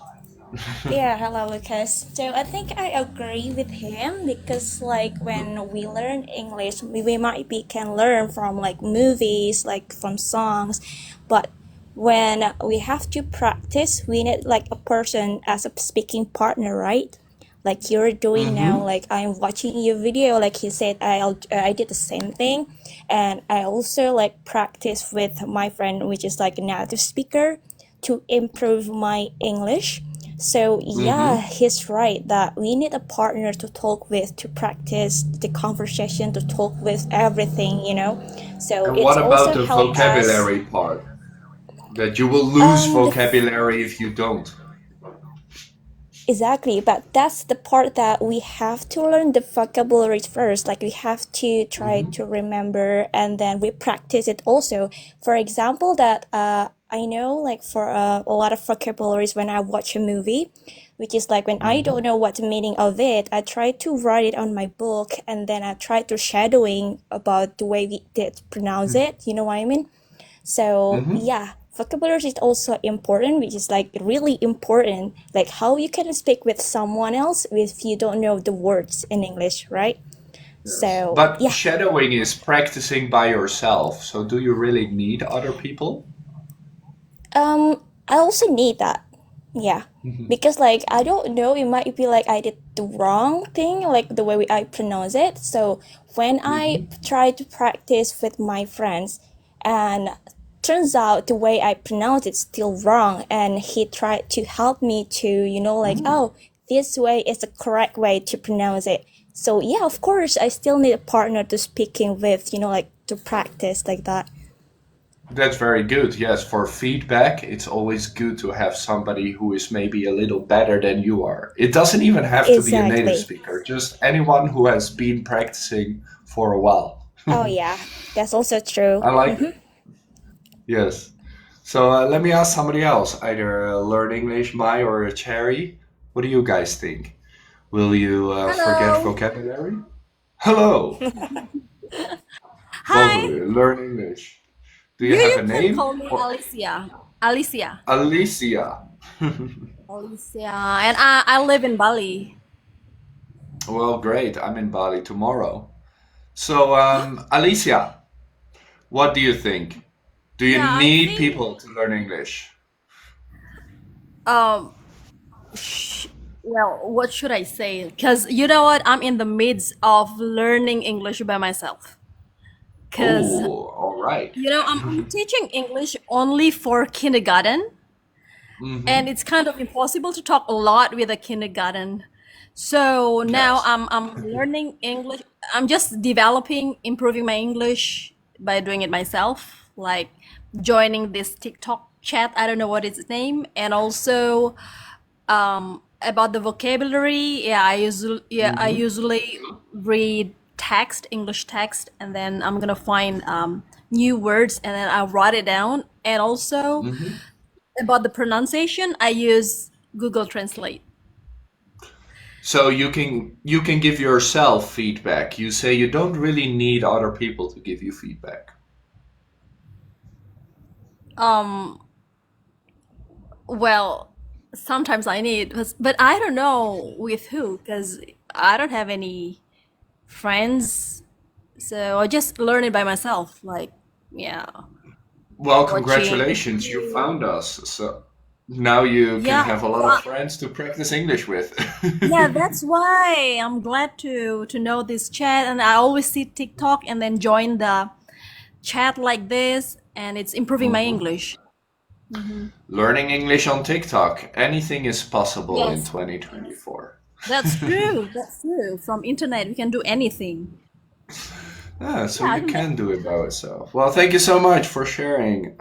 Yeah, hello, Lucas. So I think I agree with him because like when we learn English, we might be can learn from like movies, like from songs, but when we have to practice, we need like a person as a speaking partner, right? Like you're doing now, Mm-hmm. like I'm watching your video, like he said, I did the same thing, and I also like practice with my friend, which is like a native speaker, to improve my English. So yeah, Mm-hmm. he's right that we need a partner to talk with, to practice the conversation, to talk with everything. So And it's what about also the help us. vocabulary part? That you will lose The vocabulary if you don't. Exactly, but that's the part that we have to learn the vocabulary first. Like we have to try Mm-hmm. to remember, and then we practice it also. For example, that I know like for a lot of vocabularies when I watch a movie, which is like when I Mm-hmm. don't know what the meaning of it, I try to write it on my book, and then I try to shadowing about the way we did pronounce it. You know what I mean? So Mm-hmm. yeah, vocabulary is also important, which is like really important. Like how you can speak with someone else if you don't know the words in English, right? Yes. So But yeah, shadowing is practicing by yourself. So do you really need other people? I also need that. Yeah. Mm-hmm. Because like I don't know, it might be like I did the wrong thing, like the way I pronounce it. So when I Mm-hmm. try to practice with my friends and turns out the way I pronounce it's still wrong, and he tried to help me to, like, Mm-hmm. oh, this way is the correct way to pronounce it. So yeah, of course I still need a partner to speaking with, like to practice like that. That's very good. Yes, for feedback, it's always good to have somebody who is maybe a little better than you are. It doesn't even have to be a native Exactly. speaker, just anyone who has been practicing for a while. Oh yeah, that's also true. I like it. Yes. So let me ask somebody else, either Learn English, Mai or Cherry. What do you guys think? Will you forget Hello. vocabulary? Hello, both of Hi. you. Learn English. Do you You have you a can name? call me Or Alicia. Alicia. Alicia. Alicia. And I live in Bali. Well, great. I'm in Bali tomorrow. So, Alicia, what do you think? Do you Yeah, I need think people to learn English? um well, what should I say? Because you know what? I'm in the midst of learning English by myself. Because Oh, all right. I'm teaching English only for kindergarten, and Mm-hmm. it's kind of impossible to talk a lot with a kindergarten. So now Yes. I'm learning English. I'm just developing, improving my English by doing it myself, like joining this TikTok chat. I don't know what its name, and also about the vocabulary. I Mm-hmm. usually read text, English text, and then I'm gonna find new words, and then I write it down. And also Mm-hmm. about the pronunciation, I use Google Translate. So you can give yourself feedback. You say you don't really need other people to give you feedback. Um, well, sometimes I need, but I don't know with who, because I don't have any friends, so I just learn it by myself. Like, yeah, Well, watching. congratulations, you found us. So now you can Yeah, have a lot of friends to practice English with. yeah, that's why I'm glad to know this chat, and I always see TikTok and then join the chat like this, and it's improving my Mhm. English. Hmm. Learning English on TikTok. Anything is possible in Yes, 2024. that's true. That's true. From internet, we can do anything. So Yeah, I you think can do it by yourself. Well, thank you so much for sharing.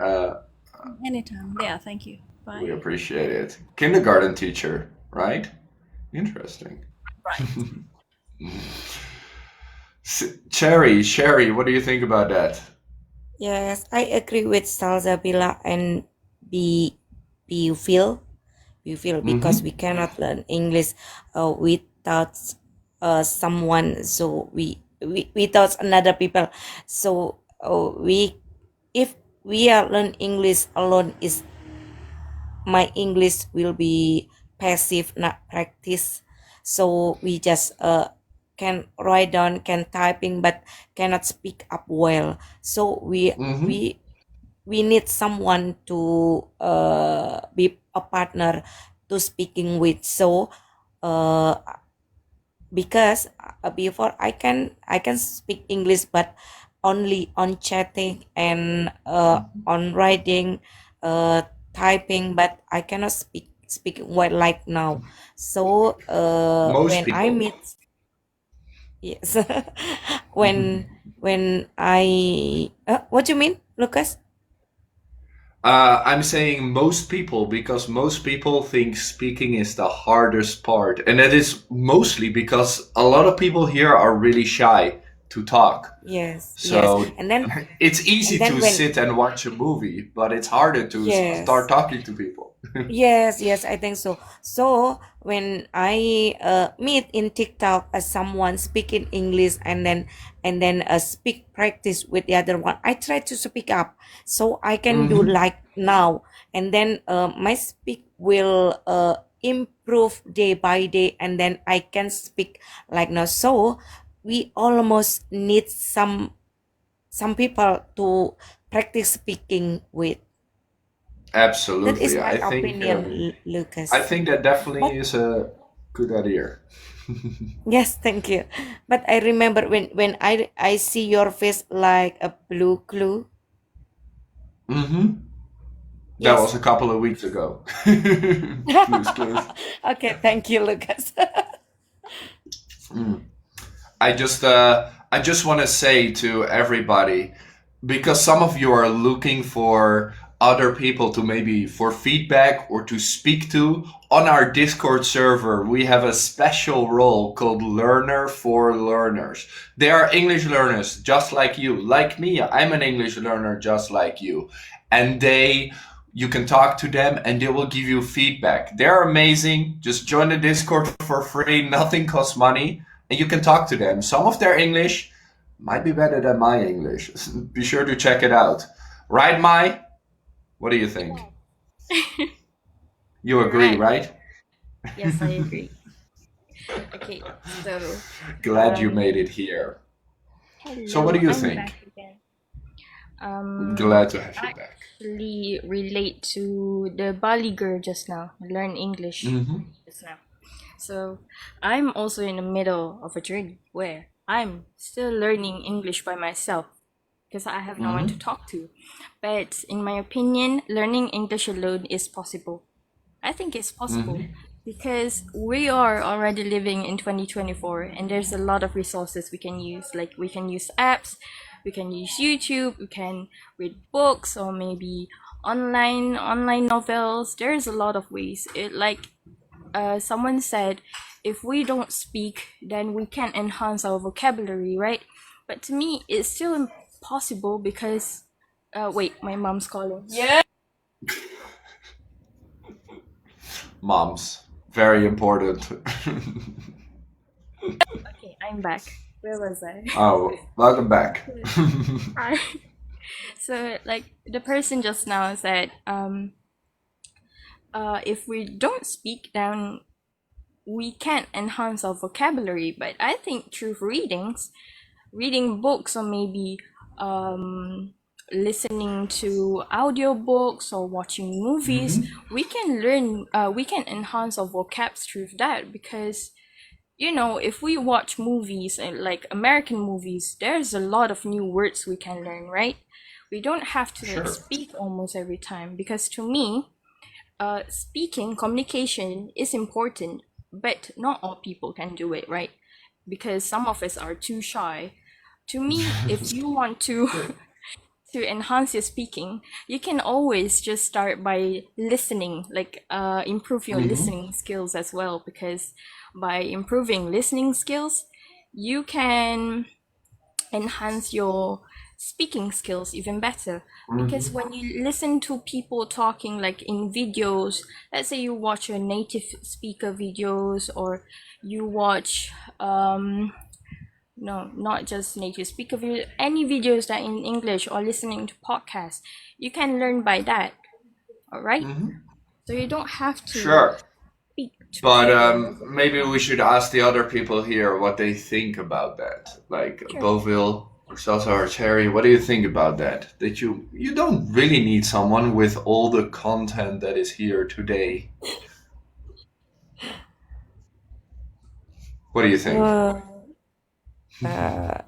anytime. Yeah, thank you. We Bye. appreciate it. Kindergarten teacher, right? Interesting. Right. Sherry, what do you think about that? Yes, I agree with Salsabila and be you feel because Mm-hmm. we cannot learn English without someone, so we without another people, so we if we are learn English alone is my English will be passive, not practice. So we just can write down, can typing, but cannot speak up well. So Mm-hmm. we need someone to be a partner to speaking with. So uh, because before I can speak English, but only on chatting and on writing, uh, typing, but I cannot speak well like now. So Most when I people. meet, yes, when I what do you mean, Lucas? I'm saying most people because most people think speaking is the hardest part. And that is mostly because a lot of people here are really shy to talk. Yes, yes, So and then it's easy to when sit and watch a movie, but it's harder to start yes. talking to people. Yes, yes, I think so. So when I meet in TikTok as someone speaking English and then speak practice with the other one, I try to speak up so I can do Hmm. like now, and then my speak will improve day by day, and then I can speak like now. So we almost need some people to practice speaking with. That is Absolutely. my I think opinion, I Lucas. think that definitely But is a good idea. yes, thank you. But I remember when I see your face like a blue clue. Hmm. That was Yes. a couple of weeks ago. Blues Clues. Okay, thank you, Lucas. Mm. I just want to say to everybody, because some of you are looking for other people to maybe for feedback or to speak to, on our Discord server, we have a special role called Learner for Learners. They are English learners just like you, like me. I'm an English learner just like you. And you can talk to them and they will give you feedback. They're amazing. Just join the Discord for free. Nothing costs money and you can talk to them. Some of their English might be better than my English. Be sure to check it out. Right, Mai? What do you think? You agree, Right. right? Yes, I agree. Okay, so Glad you um, made it here. So, what hello, do you I'm back think? again. Glad to have you I back. actually relate to the Bali girl just now, learn English Hmm. just now. So I'm also in the middle of a journey where I'm still learning English by myself because I have no one to Hmm. talk to. But in my opinion, learning English alone is possible. I think it's possible Hmm. because we are already living in 2024 and there's a lot of resources we can use. Like we can use apps, we can use YouTube, we can read books or maybe online novels. There's a lot of ways. It like someone said, if we don't speak, then we can enhance our vocabulary, right? But to me, it's still impossible because wait, my mom's calling. Yeah. Moms, very important. Okay, I'm back. Where was I? Oh, welcome back. Hi. So like the person just now said, if we don't speak, then we can't enhance our vocabulary. But I think through reading books or maybe listening to audiobooks or watching movies, Hmm. we can learn. We can enhance our vocabs through that because if we watch movies and like American movies, there's a lot of new words we can learn, right? We don't have to like Sure. speak almost every time because to me, speaking communication is important, but not all people can do it, right? Because some of us are too shy to me, if you want to to enhance your speaking, you can always just start by listening, like improve your listening skills as well, because by improving listening skills, you can enhance your speaking skills even better. Because when you listen to people talking like in videos, let's say you watch a native speaker videos, or you watch no, not just native speaker video, any videos that in English, or listening to podcasts, you can learn by that. All right, so you don't have to Sure. speak to But people. maybe we should ask the other people here what they think about that. Like Sure. Boville or Salsa or Cherry, what do you think about that? That you don't really need someone with all the content that is here today. What do you think? Well, uh,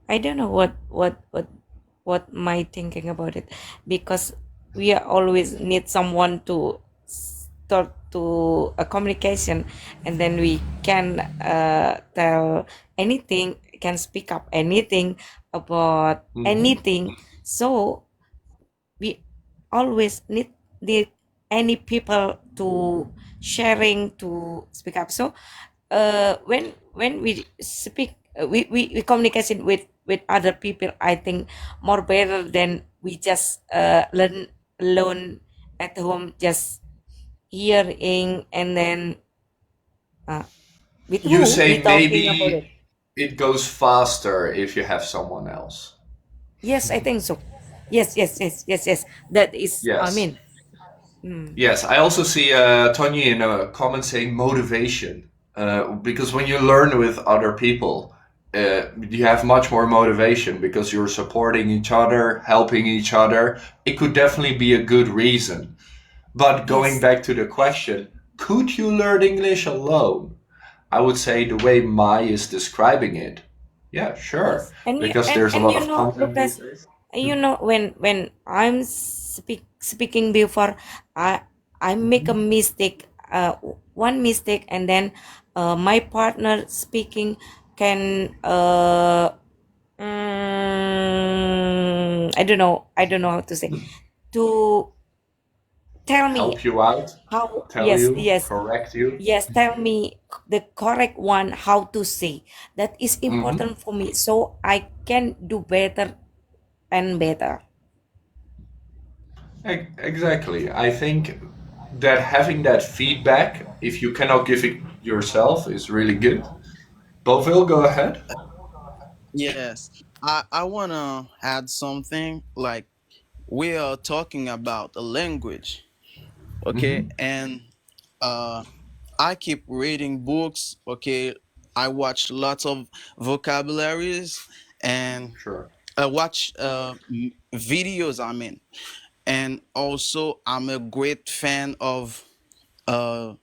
I don't know what my thinking about it, because we always need someone to start to a communication, and then we can tell anything, can speak up anything about anything. So we always need any people to sharing to speak up. So when we speak, we communication with other people, I think more better than we just learn alone at home, just hearing, and then with You who we say talking about it. maybe it goes faster if you have someone else. Yes, I think so. Yes, that is, I Yes. mean. Mm. Yes, I also see Tony in a comment saying motivation. Because when you learn with other people, you have much more motivation because you're supporting each other, helping each other. It could definitely be a good reason. But going Yes, back to the question, could you learn English alone? I would say the way Mai is describing it, yeah, sure. yes, and you Because there's a and lot you of know, content these Lucas, days. when I'm speaking before, I make a mistake, one mistake, and then my partner speaking can I don't know how to say, to tell me Help you out, how. tell Yes, you, correct you. tell me the correct one how to say. That is hmm important for me, so I can do better and better. Exactly. I think that having that feedback, if you cannot give it yourself, is really good. Bovil, go ahead. Yes, I wanna add something. Like, we are talking about a language, okay, hmm and uh I keep reading books, okay. I watch lots of vocabularies, and Sure. I watch videos, I mean. And also I'm a great fan of uh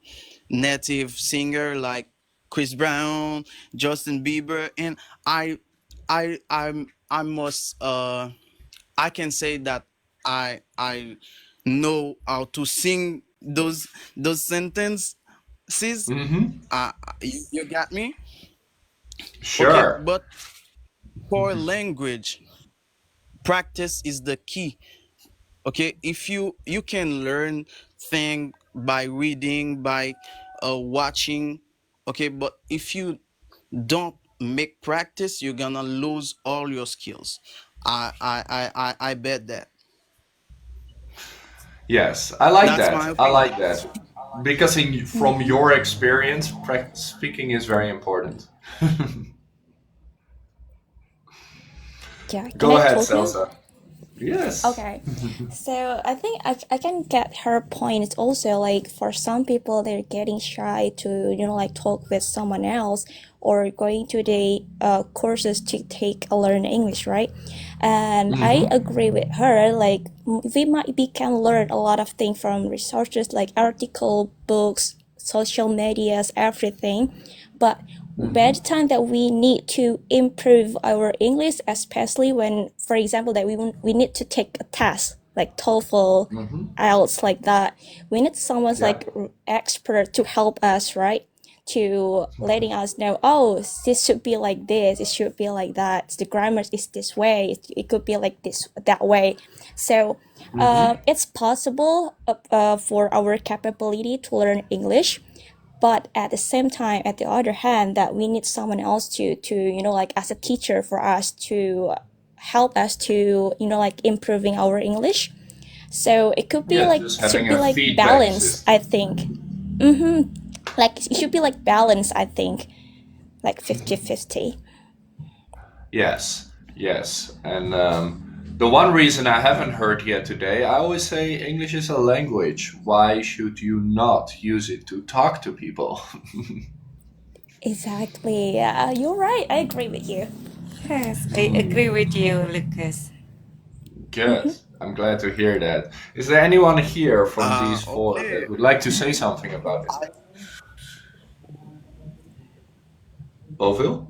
native singer like Chris Brown, Justin Bieber, and I must I can say that I know how to sing those sentences. hmm You got me? Okay, Sure. but for language, practice is the key. Okay, if you can learn thing by reading, by watching, okay, but if you don't make practice, you're gonna lose all your skills. I bet that. Yes, I like That's my that. I opinion. like that. Because from your experience, speaking is very important. Yeah, can Go I ahead, talk now? Salsa. Yes. Okay, so I think I can get her point. It's also like for some people they're getting shy to like talk with someone else or going to the courses to take a learn English, right? And I hmm agree with her. Like we might be can learn a lot of things from resources like article, books, social medias, everything, but by the hmm time that we need to improve our English, especially when, for example, that we need to take a test like TOEFL, hmm IELTS, like that, we need someone's Yeah. like expert to help us, right? to letting us know, oh, this should be like this, it should be like that, the grammar is this way, it could be like this, that way. So it's possible for our capability to learn English, but at the same time, at the other hand, that we need someone else to like as a teacher for us to help us to like improving our English. So it could be Yeah, like, just should having be a like feedback balance, system. I think. Like it should be like balance, I think, like 50-50. Yes, yes. And the one reason I haven't heard yet today, I always say English is a language. Why should you not use it to talk to people? Exactly. You're right. I agree with you. Yes, I agree with you, Lucas. Good. I'm glad to hear that. Is there anyone here from these four Okay. that would like to say something about it? Boville?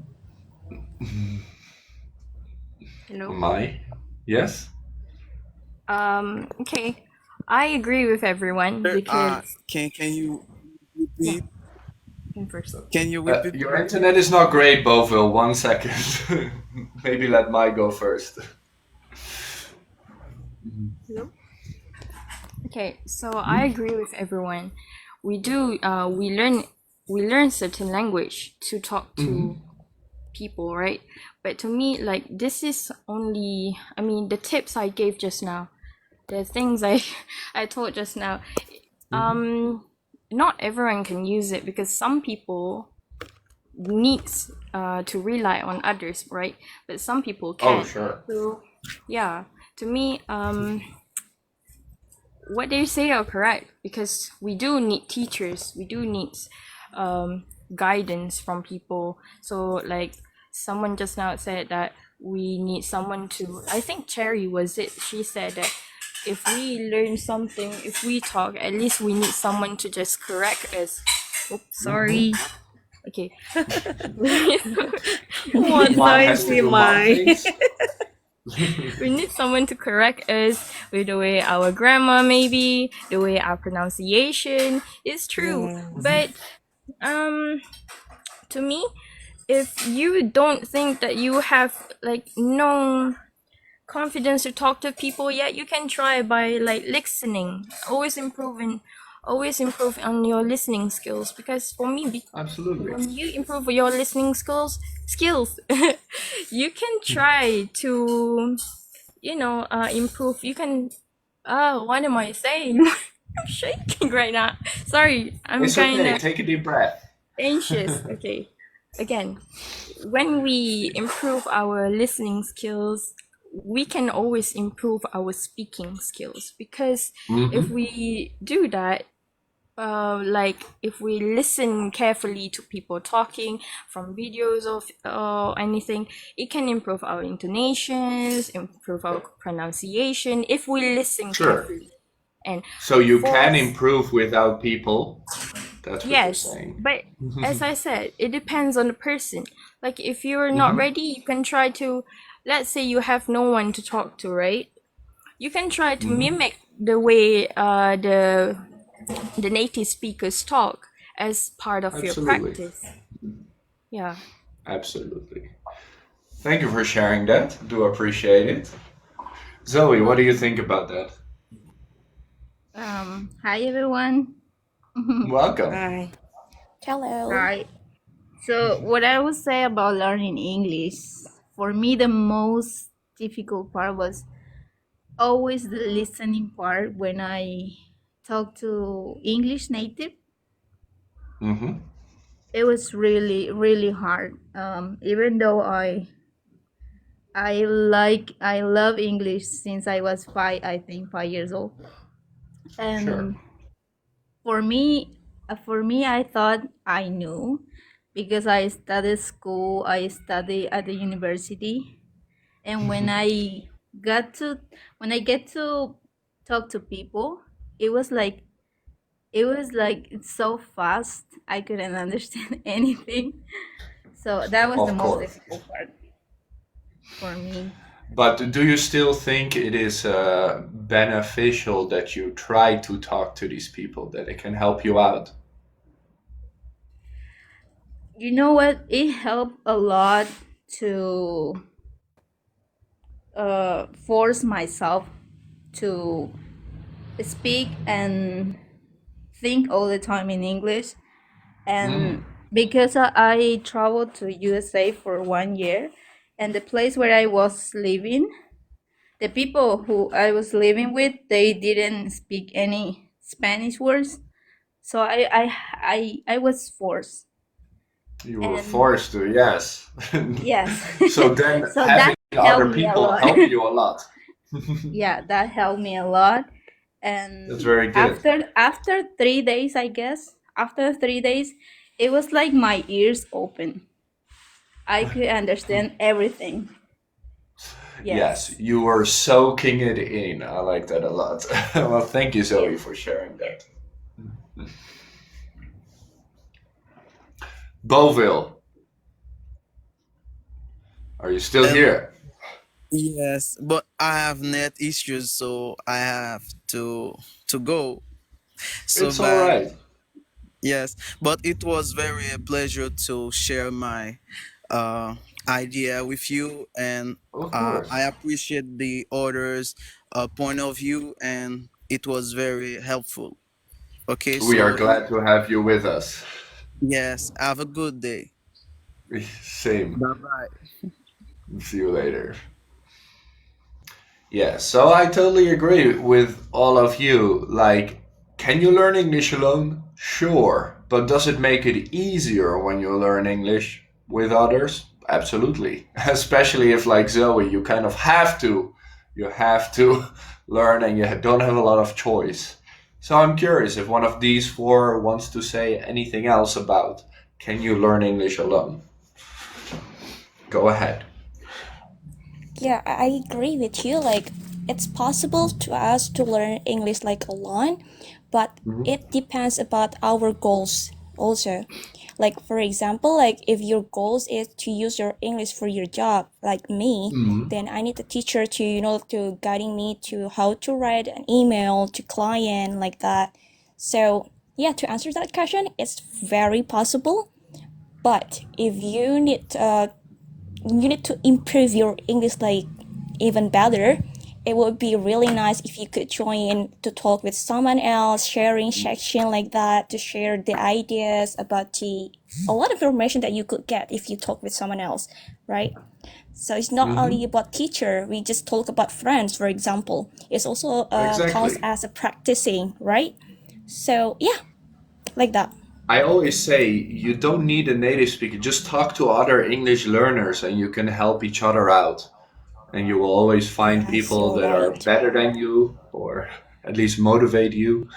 Hello. Mai? Yes? Okay. I agree with everyone because Can you yeah, repeat? in first. Can you repeat? Your internet is not great, Boville. 1 second. Maybe let Mai go first. Hello. Okay, so I agree with everyone. We do. We learn certain language to talk to people, right? But to me, like this is only. I mean, the tips I gave just now, the things I told just now. Not everyone can use it because some people needs to rely on others, right? But some people Oh, can't. sure. So yeah, to me, what they say are correct because we do need teachers, we do need guidance from people. So like someone just now said that we need someone to, I think Cherry was it, she said that if we learn something, if we talk, at least we need someone to just correct us. Oops, sorry. Okay. What Mai has to noisy, do mom my. things. We need someone to correct us with the way our grammar, maybe the way our pronunciation is true. Yes. But to me, if you don't think that you have like no confidence to talk to people yet, you can try by like listening, always improve on your listening skills, because for me, Absolutely. when you improve your listening skills you can try to improve. You can what am I saying? I'm shaking right now, sorry, I'm It's kind okay. of Take a deep breath. anxious. Okay, again, when we improve our listening skills, we can always improve our speaking skills, because if we do that, like if we listen carefully to people talking from videos of anything, it can improve our intonations, improve our pronunciation if we listen Sure. carefully. And So you for can improve without people. That's what you're yes, saying. but as I said, it depends on the person. Like if you're not ready, you can try to, let's say you have no one to talk to, right? You can try to mimic the way the native speakers talk as part of your Absolutely. practice. Yeah. Absolutely. Thank you for sharing that. Do appreciate it. Zoe, what do you think about that? Hi everyone. Welcome. Bye. Hello. Hi. So what I would say about learning English, for me the most difficult part was always the listening part when I talk to English native. Mm-hmm. It was really really hard. Even though I love English since I was 5 years old. And Sure. for me, I thought I knew because I studied school, I studied at the university, and when I get to talk to people, it was like it's so fast. I couldn't understand anything. So that was the Of most course. difficult part for me. But do you still think it is beneficial that you try to talk to these people, that it can help you out? you know what? It helped a lot to force myself to speak and think all the time in English. And because I traveled to USA for 1 year, and the place where I was living, the people who I was living with, they didn't speak any Spanish words, so I was forced. You were And forced to, yes. yes, So then so that having helped other me a people lot. help you a lot. Yeah, that helped me a lot. That's And very good. after 3 days, I guess, after 3 days, it was like my ears open. I could understand everything. Yes, Yes. you were soaking it in. I like that a lot. Well, thank you, Zoe, Yeah. for sharing that. Boville, are you still Um, here? yes, but I have net issues, so I have to go. So, It's all but right. yes, but it was very a pleasure to share my uh, idea with you, and Of course. I appreciate the others' point of view, and it was very helpful. Okay, We are so glad to have you with us. yes, have a good day. Same. Bye bye. See you later. Yeah, so I totally agree with all of you. Like, can you learn English alone? Sure. But does it make it easier when you learn English with others? Absolutely. Especially if, like Zoe, you kind of have to. You have to learn and you don't have a lot of choice. So I'm curious if one of these four wants to say anything else about can you learn English alone? Go ahead. Yeah, I agree with you. Like, it's possible to us to learn English like alone, but it depends about our goals also. Like, for example, like if your goals is to use your English for your job, like me, then I need a teacher to, to guiding me to how to write an email to client like that. So yeah, to answer that question, it's very possible. But if you need to improve your English like even better, it would be really nice if you could join to talk with someone else, sharing section like that, to share the ideas about the a lot of information that you could get if you talk with someone else, right? So it's not only about teacher. We just talk about friends, for example. It's also counts Exactly. as a practicing, right? So yeah, like that. I always say you don't need a native speaker. Just talk to other English learners and you can help each other out. And you will always find Yes, people you're that are right. better than you or at least motivate you.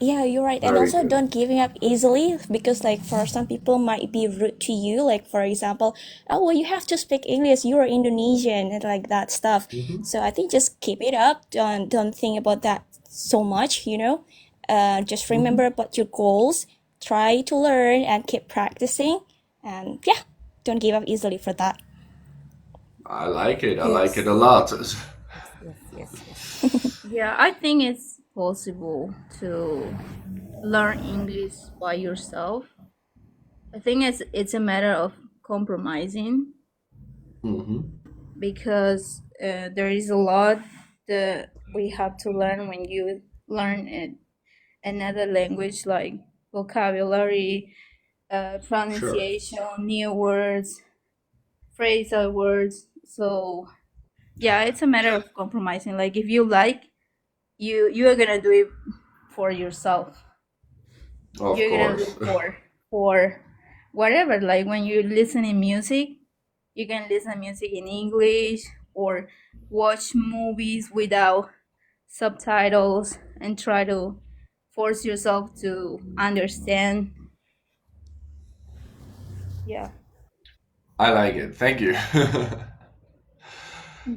Yeah, you're right. And Very also good. don't giving up easily because like for some people might be rude to you. Like for example, oh well you have to speak English, you're Indonesian and like that stuff. So I think just keep it up. Don't think about that so much, just remember about your goals, try to learn and keep practicing and yeah, don't give up easily for that. I like it. I like it a Yes. lot. Yes, yes, yes. Yeah, I think it's possible to learn English by yourself. I think it's a matter of compromising because there is a lot that we have to learn when you learn another language, like vocabulary, Sure. pronunciation, new words, phrasal words. So yeah, it's a matter of compromising. Like if you like, you are gonna do it for yourself. Of You're gonna course. look for whatever. Like when you listen in music, you can listen music in English or watch movies without subtitles and try to force yourself to understand. Yeah. I like it. Thank you.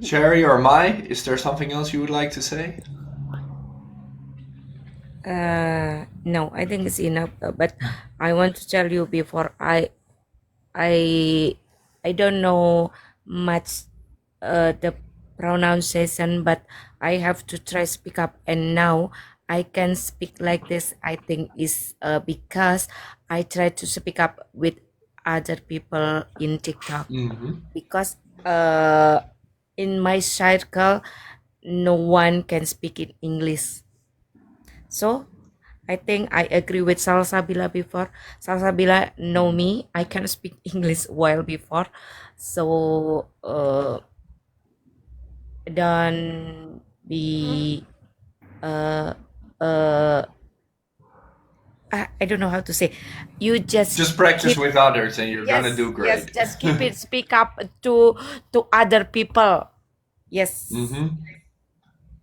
Sherry or Mai, is there something else you would like to say? No, I think it's enough. But I want to tell you before I I don't know much the pronunciation, but I have to try speak up. And now I can speak like this, I think, is because I try to speak up with other people in TikTok. Because in my circle, no one can speak in English. So I think I agree with Salsabila before. Salsabila know me. I can speak English well before. So don't be uh uh I don't know how to say. You Just practice keep with others and you're gonna yes, do yes, great. just keep it speak up to other people. Yes.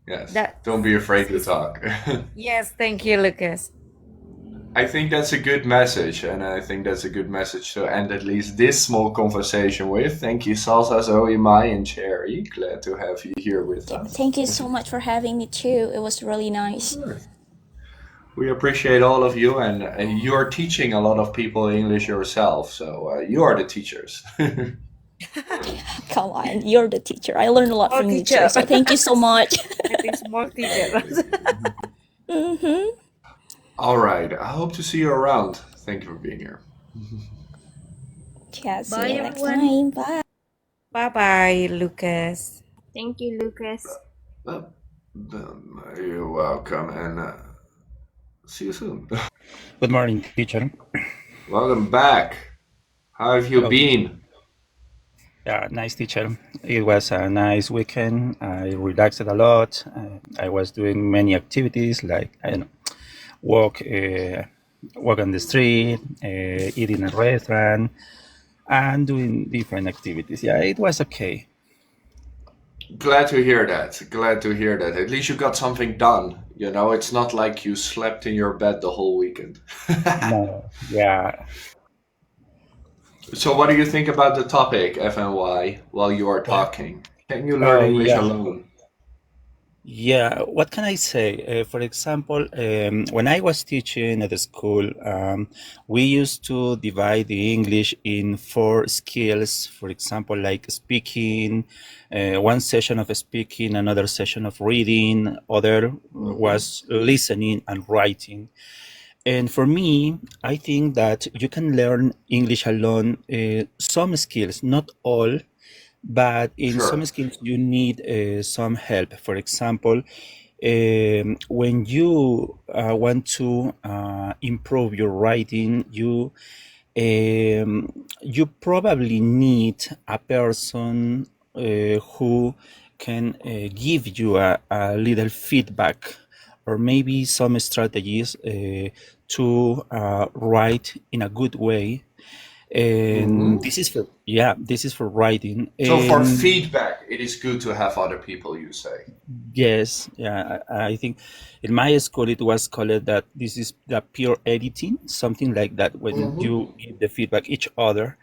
Yes. That Don't be afraid to is talk. yes, thank you, Lucas. I think that's a good message, and I think that's a good message to end at least this small conversation with. Thank you, Salsa, Zoe, Mai, and Cherry. Glad to have you here with us. Thank you so much for having me too. It was really nice. We appreciate all of you, and you're teaching a lot of people English yourself, so you are the teachers. Come on, you're the teacher. I learned a lot Small from you teacher. too. So thank you so much. I think small teacher. All right. I hope to see you around. Thank you for being here. Yeah, see Bye, you next everyone. time. Bye. Bye bye, Lucas. Thank you, Lucas. You're welcome, and see you soon. Good morning, teacher. Welcome back. How have you Hello. been? Yeah, nice teacher. It was a nice weekend. I relaxed a lot. I was doing many activities like I don't know, walk on the street, eat in a restaurant, and doing different activities. Yeah, it was okay. Glad to hear that. Glad to hear that. At least you got something done. You know, it's not like you slept in your bed the whole weekend. No, yeah. So, what do you think about the topic, FNY, while you are talking? Can you learn English Yeah. alone? Yeah, what can I say? For example, when I was teaching at the school, we used to divide the English in 4 skills. For example, like speaking, one session of speaking, another session of reading, other was listening and writing. And for me, I think that you can learn English alone, some skills, not all, but in some Sure. skills you need some help. For example, when you want to improve your writing, you probably need a person who can give you a little feedback or maybe some strategies to write in a good way. And this is for writing. So, for And feedback, it is good to have other people, you say. yes, yeah, I think in my school it was called that this is the peer editing, something like that, when you give the feedback each other.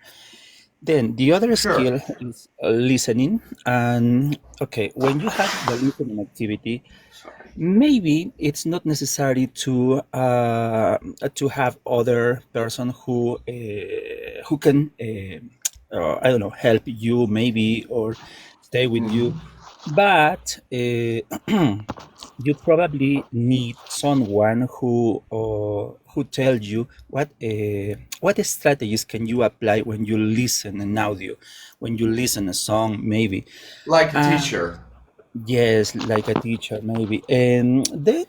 Then the other Sure. skill is listening. And okay, when you have the listening activity, maybe it's not necessary to have other person who can I don't know, help you maybe or stay with you, but you probably need someone who tells you what strategies can you apply when you listen an audio, when you listen a song maybe. Like a uh, teacher. Yes, like a teacher, maybe. And then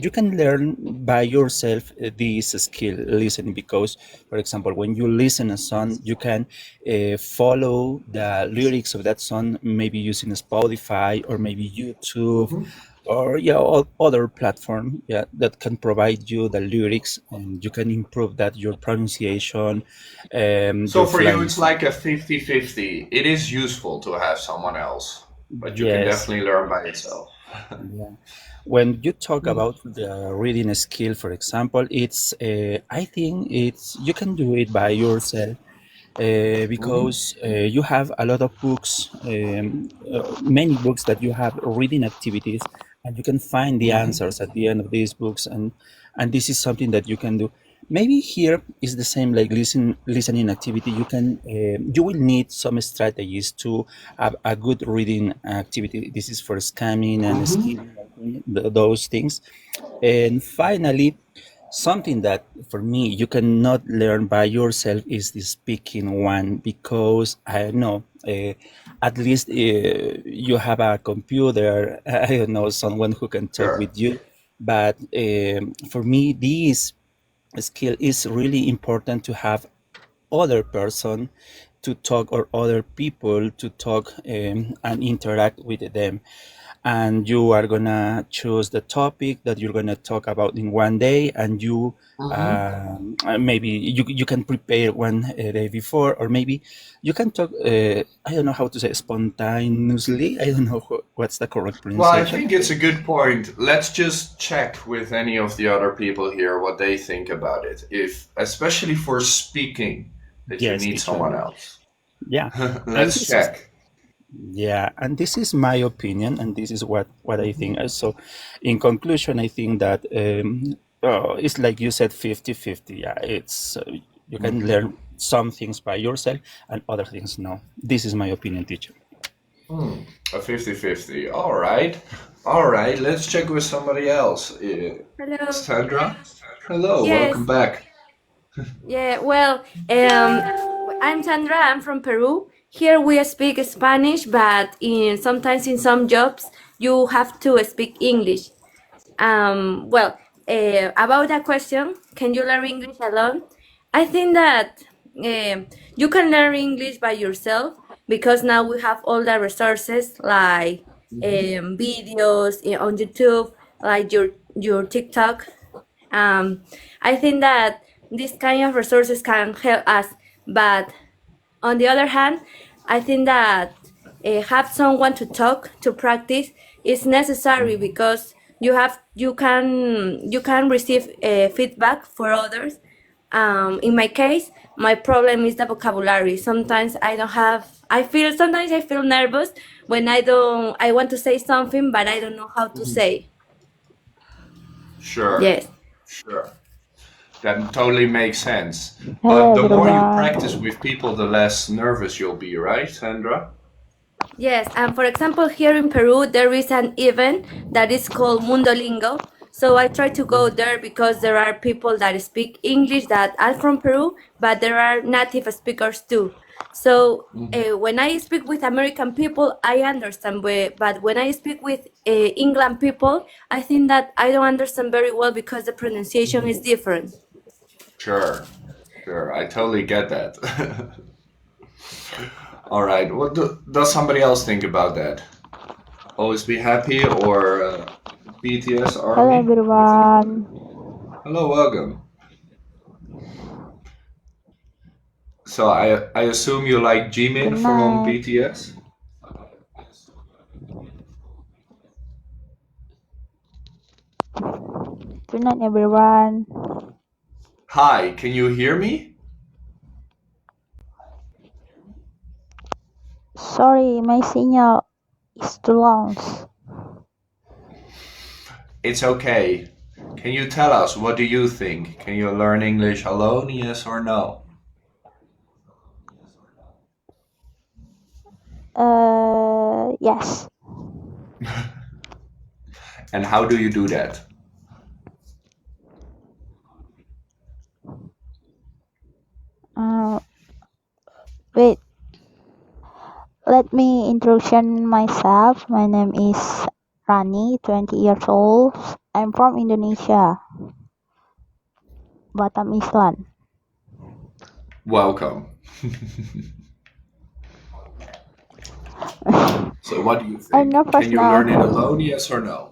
you can learn by yourself this skill, listening, because, for example, when you listen a song, you can follow the lyrics of that song, maybe using Spotify or maybe YouTube or yeah, other platform, yeah, that can provide you the lyrics, and you can improve that your pronunciation, So, your for you, it's fluency. like a 50-50. It is useful to have someone else, but you can Yes. definitely learn by yourself. Yeah. When you talk about the reading skill, for example, it's I think it's you can do it by yourself because you have a lot of books, many books that you have reading activities, and you can find the answers at the end of these books, and this is something that you can do. maybe here is the same like listening activity. You will need some strategies to have a good reading activity. This is for scanning and skimming, I think, those things. And finally, something that for me you cannot learn by yourself is the speaking one, because I don't know, at least you have a computer, I don't know, someone who can talk Sure. with you. But for me, this skill is really important, to have other person to talk, or other people to talk and interact with them. And you are gonna choose the topic that you're gonna talk about in one day, and you maybe you can prepare one day before, or maybe you can talk, I don't know how to say, spontaneously. I don't know what's the correct Well, I pronunciation. think it's a good point. Let's just check with any of the other people here what they think about it. If, especially for speaking, that you Yes, need teacher. someone else. Yeah, and Let's this is, check. yeah, and this is my opinion, and this is what I think. So, in conclusion, I think that it's like you said, 50-50. Yeah, it's you can Mhm. learn some things by yourself, and other things no. This is my opinion, teacher. A 50-50. All right. All right. Let's check with somebody else. Hello. Sandra? Hello. Yes. Welcome back. Yeah. Well, I'm Sandra. I'm from Peru. Here we speak Spanish, but sometimes in some jobs you have to speak English. Well, about that question, can you learn English alone? I think that you can learn English by yourself because now we have all the resources like videos on YouTube, like your TikTok. Um, I think that this kind of resources can help us, but on the other hand, I think that have someone to talk to practice is necessary because you can receive feedback for others. In my case, my problem is the vocabulary. Sometimes I don't have. Sometimes I feel nervous when I want to say something, but I don't know how to say. Sure. Yes. Sure. That totally makes sense. But Hello the more you everyone. practice with people, the less nervous you'll be, right, Sandra? Yes, and for example, here in Peru, there is an event that is called Multilingual. So I try to go there because there are people that speak English that are from Peru, but there are native speakers too. So when I speak with American people, I understand, but when I speak with England people, I think that I don't understand very well because the pronunciation is different. Sure. Sure. I totally get that. All right. What does somebody else think about that? Always be happy or BTS Hello Army? What do you think about it? everyone. Hello, welcome. So I assume you like Good Jimin from night. BTS? Good night everyone. Hi, can you hear me? Sorry, my signal is too long. It's okay. Can you tell us what do you think? Can you learn English alone, yes or no? Yes. And how do you do that? Wait. Let me introduce myself. My name is Rani, 20 years old. I'm from Indonesia, Batam Island. Welcome. So what do you I'm think? nervous Can you learn it now. alone, yes or no?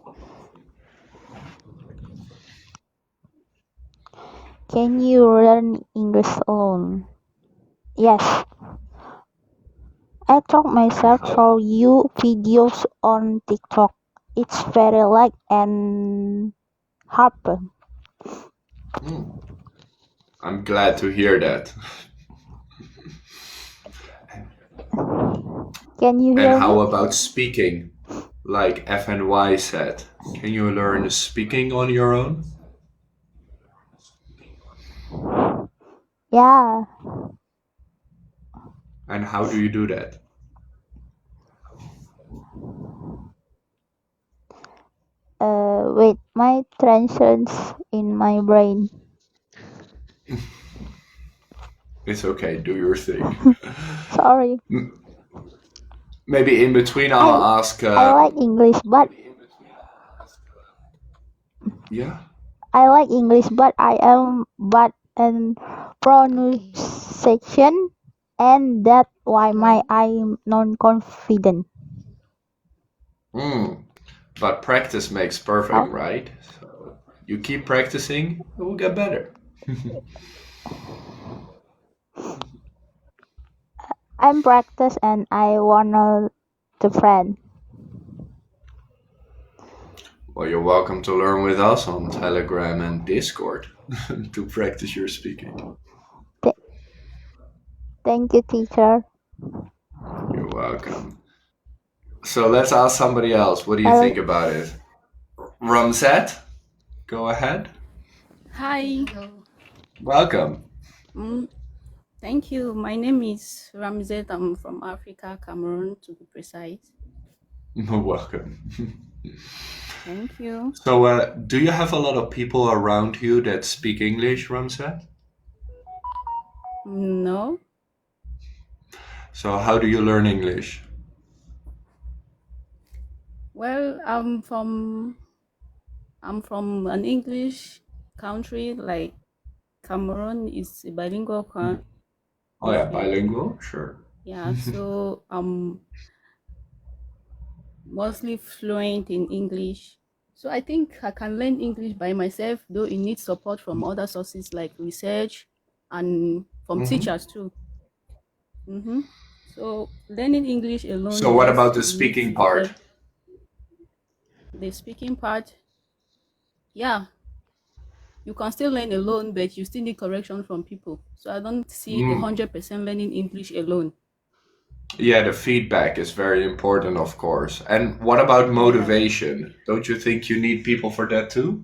Can you learn English alone? Yes. I taught And myself how? through you videos on TikTok. It's very light and happen. I'm glad to hear that. Can you And hear me? how about speaking? Like FNY said. Can you learn speaking on your own? Yeah, And how do you do that? with my transitions in my brain. It's okay, do your thing. Sorry. Maybe in between I I'll ask, I like English, but yeah? I am bad in pronunciation, and that's why my I'm non-confident. But practice makes perfect, right? So you keep practicing, it will get better. I'm practice and I wanna to friend. Well, you're welcome to learn with us on Telegram and Discord to practice your speaking. Thank you, teacher. You're welcome. So let's ask somebody else. What do you Hello. think about it? Ramzat, go ahead. Hi. Welcome. Thank you. My name is Ramzet. I'm from Africa, Cameroon, to be precise. Welcome. Thank you. So, do you have a lot of people around you that speak English, Ramzat? No. So, how do you learn English? Well, I'm from an English country, like Cameroon is a bilingual country. Oh yeah, bilingual, sure. Yeah, so I'm mostly fluent in English. So I think I can learn English by myself, though it needs support from other sources like research and from teachers too. So learning English alone So, what about just the needs speaking part? the speaking part. Yeah, you can still learn alone, but you still need correction from people. So I don't see 100% learning English alone. Yeah, the feedback is very important, of course. And what about motivation? Don't you think you need people for that too?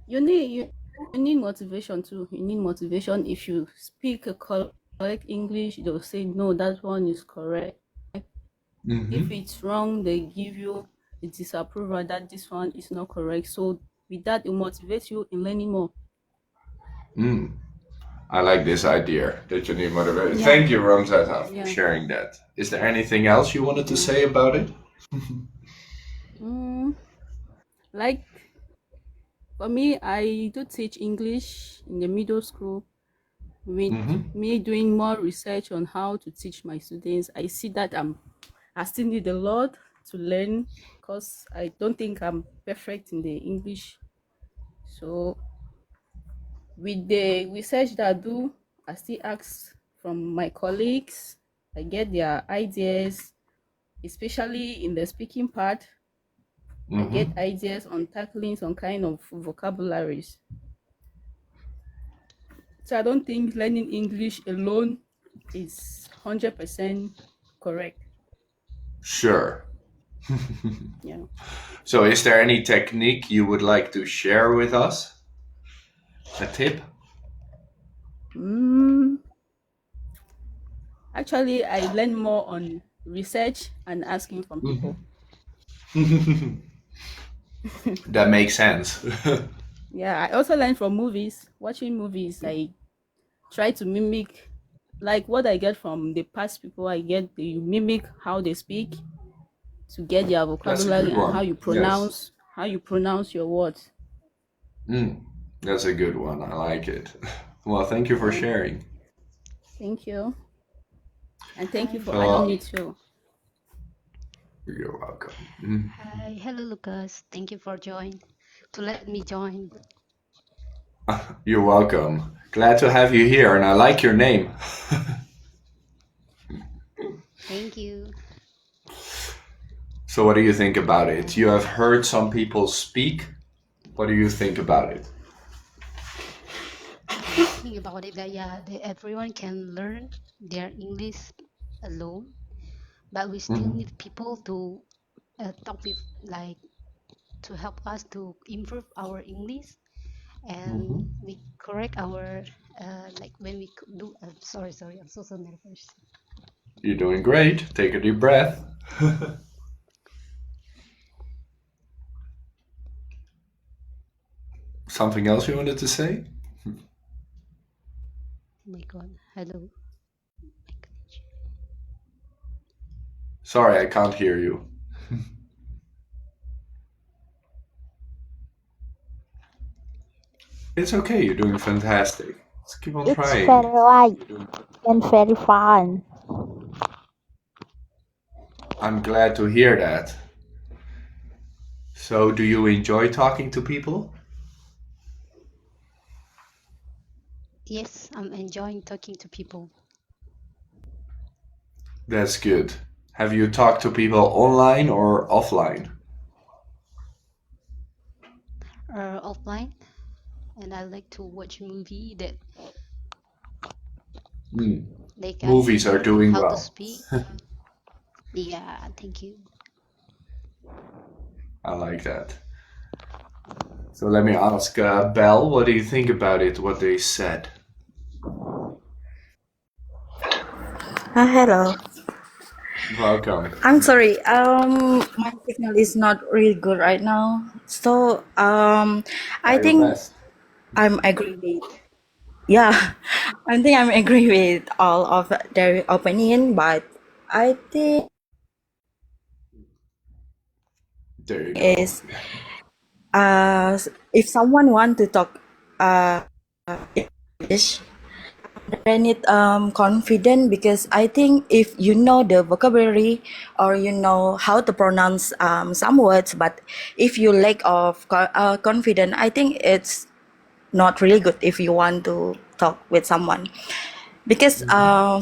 You need motivation too. You need motivation. If you speak a correct English, they'll say no, that one is correct. If it's wrong, they give you a disapproval that this one is not correct. So with that, it motivates you in learning more. I like this idea that you need motivation. Yeah. Thank you, Ramzata, for Yeah. sharing that. Is there anything else you wanted to say about it? Like for me, I do teach English in the middle school. With me doing more research on how to teach my students, I see that I still need a lot to learn because I don't think I'm perfect in the English. So with the research that I do, I still ask from my colleagues. I get their ideas, especially in the speaking part. I get ideas on tackling some kind of vocabularies. So I don't think learning English alone is 100% correct. Sure. Yeah. So, is there any technique you would like to share with us? A tip? Actually, I learn more on research and asking from people. That makes sense. Yeah, I also learn from movies. Watching movies, I try to mimic, like what I get from the past people. I get the mimic how they speak to get their That's a vocabulary good and one. Yes. how you pronounce your words. That's a good one. I like it. Well, thank you for sharing. Thank you. And thank you for So, adding me too. you're welcome. Hi, hello Lucas. Thank you for let me join. You're welcome. Glad to have you here, and I like your name. Thank you. So, what do you think about it? You have heard some people speak. What do you think about it? I think about it that everyone can learn their English alone, but we still need people to talk with, like, to help us to improve our English. and we correct our like when we do. Sorry, I'm so nervous. You're doing great. Take a deep breath. Something else you wanted to say? Oh my God, hello. Sorry, I can't hear you. It's okay, you're doing fantastic. Let's keep on It's trying. very light and very fun. I'm glad to hear that. So, do you enjoy talking to people? Yes, I'm enjoying talking to people. That's good. Have you talked to people online or offline? Offline, and I like to watch movie that like I Movies are learn doing how to well. speak. Yeah, thank you. I like that. So let me ask Belle, what do you think about it, what they said? Hello. Welcome. I'm sorry. My signal is not really good right now. So, I Try your think best. I'm agree with. Yeah, I think I'm agree with all of their opinion, but I think There you go. is if someone want to talk English, they need confident, because I think if you know the vocabulary or you know how to pronounce some words, but if you lack of confidence, I think it's not really good if you want to talk with someone. Because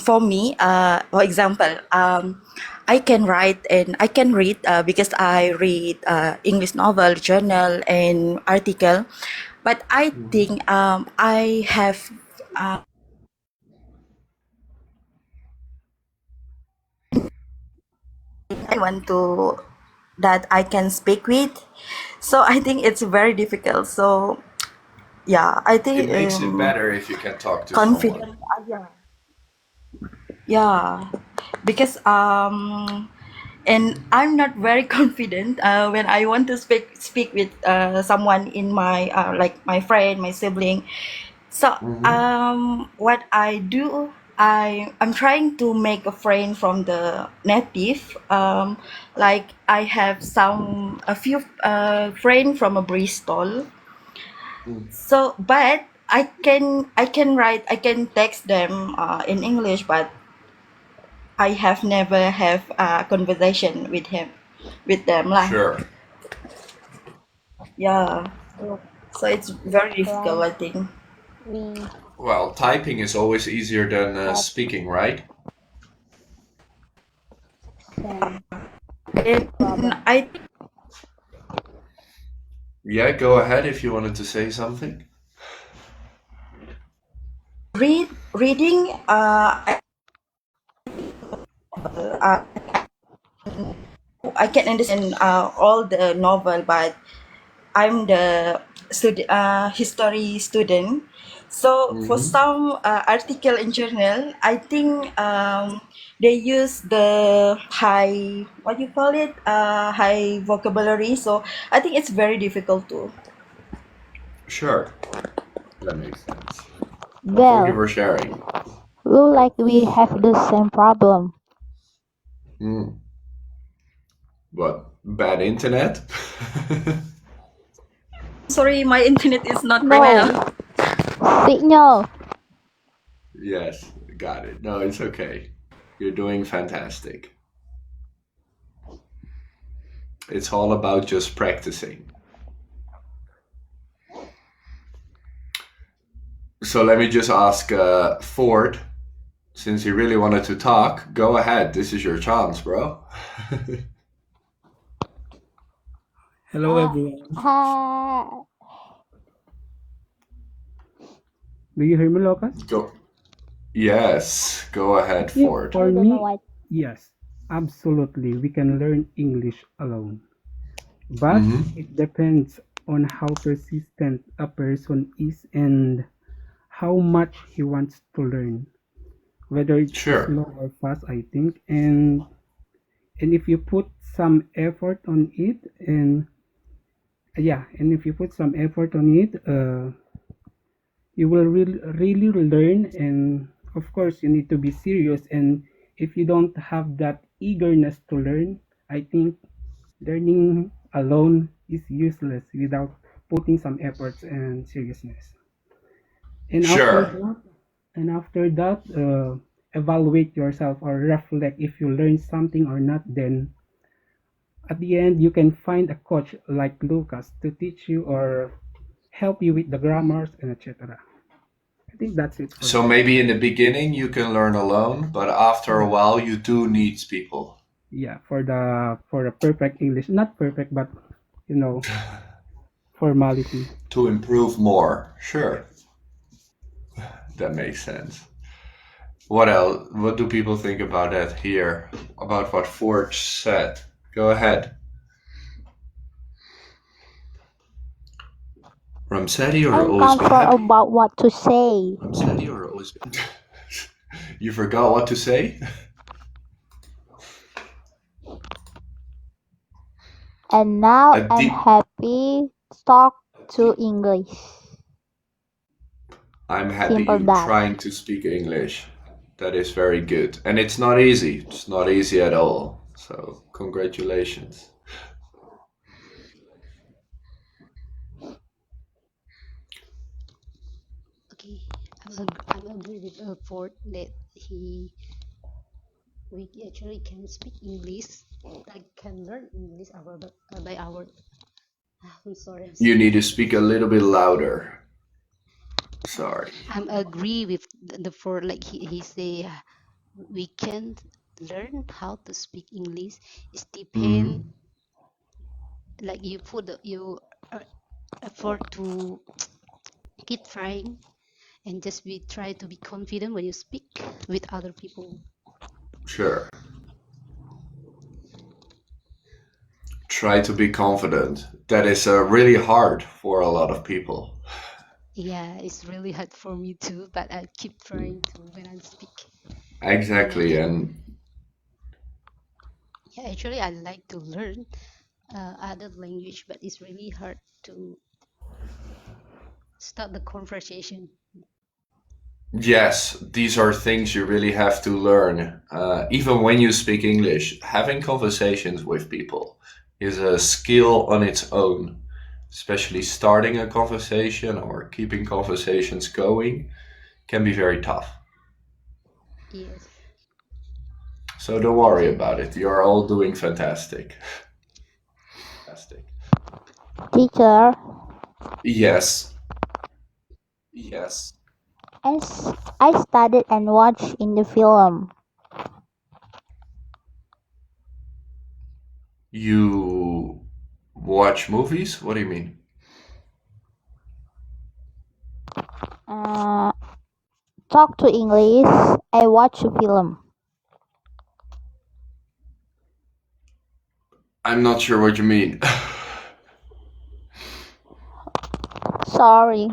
for me, for example, I can write and I can read, because I read English novel, journal, and article. But I think I have anyone to that I can speak with. So I think it's very difficult. So yeah, I It think makes it better if you can talk to someone. confident. Yeah, because and I'm not very confident when I want to speak with someone in my like my friend, my sibling. So what I do, I'm trying to make a friend from the native. Like I have a few friend from a Bristol. So, but I can text them in English, but I have never have a conversation with them lah. Sure. Yeah. So it's very difficult, Like I think. we Well, typing is always easier than have speaking, right? same And problem. I Yeah, go ahead if you wanted to say something. reading uh, I can understand all the novel, but I'm the history student. So for some article in journal, I think they use the high, what you call it, high vocabulary. So I think it's very difficult too. Sure. That makes sense. Well, thank you Well, for sharing. look like we have the same problem. What? Bad internet? Sorry, my internet is not right No, now. signal. Yes, got it. No, it's okay. You're doing fantastic. It's all about just practicing. So let me just ask Ford, since he really wanted to talk, go ahead. This is your chance, bro. Hello everyone. Do you hear me, Lucas? Go. Yes, go ahead, Yeah, Ford. for me, yes, absolutely. We can learn English alone. But it depends on how persistent a person is and how much he wants to learn, whether it's Sure. slow or fast, I think. And if you put some effort on it, and yeah, and if you put some effort on it, you will really learn. And of course, you need to be serious. And if you don't have that eagerness to learn, I think learning alone is useless without putting some efforts and seriousness. And after Sure. that, evaluate yourself or reflect if you learn something or not. Then at the end, you can find a coach like Lucas to teach you or help you with the grammars and etc. I think that's it for So me. maybe in the beginning you can learn alone, but after a Yeah, while you do need people yeah, for the perfect English, not perfect, but you know, formality. to improve more. Sure. That makes sense. What else? What do people think about that here? About what Forge said? Go ahead. Ramsedi or I'm always be confused happy? about what to say. Ramsedi or always be... You forgot what to say? And now A I'm deep... happy to talk to English. I'm happy Simple you that. trying to speak English. That is very good. And it's not easy. It's not easy at all. So, congratulations. Okay, I'm agree with Ford that we actually can speak English, like can learn English by our. I'm sorry, I'm You sorry. need to speak a little bit louder. Sorry. I'm agree with the Ford, like he say we can learn how to speak English. It depend, Hmm. like you put you effort to keep trying and just be try to be confident when you speak with other people. Sure. Try to be confident. That is really hard for a lot of people. Yeah, it's really hard for me too, but I keep trying to when I speak. And I Exactly. think, And yeah, actually, I like to learn other language, but it's really hard to start the conversation. yes, these are things you really have to learn. Even when you speak English, having conversations with people is a skill on its own. Especially starting a conversation or keeping conversations going can be very tough. Yes, So don't thank worry you. about it. You're all doing fantastic. Fantastic. Teacher, Yes. Yes. I studied and watched in the film. You watch movies? What do you mean? Uh, talk to English. I watch a film. I'm not sure what you mean. Sorry.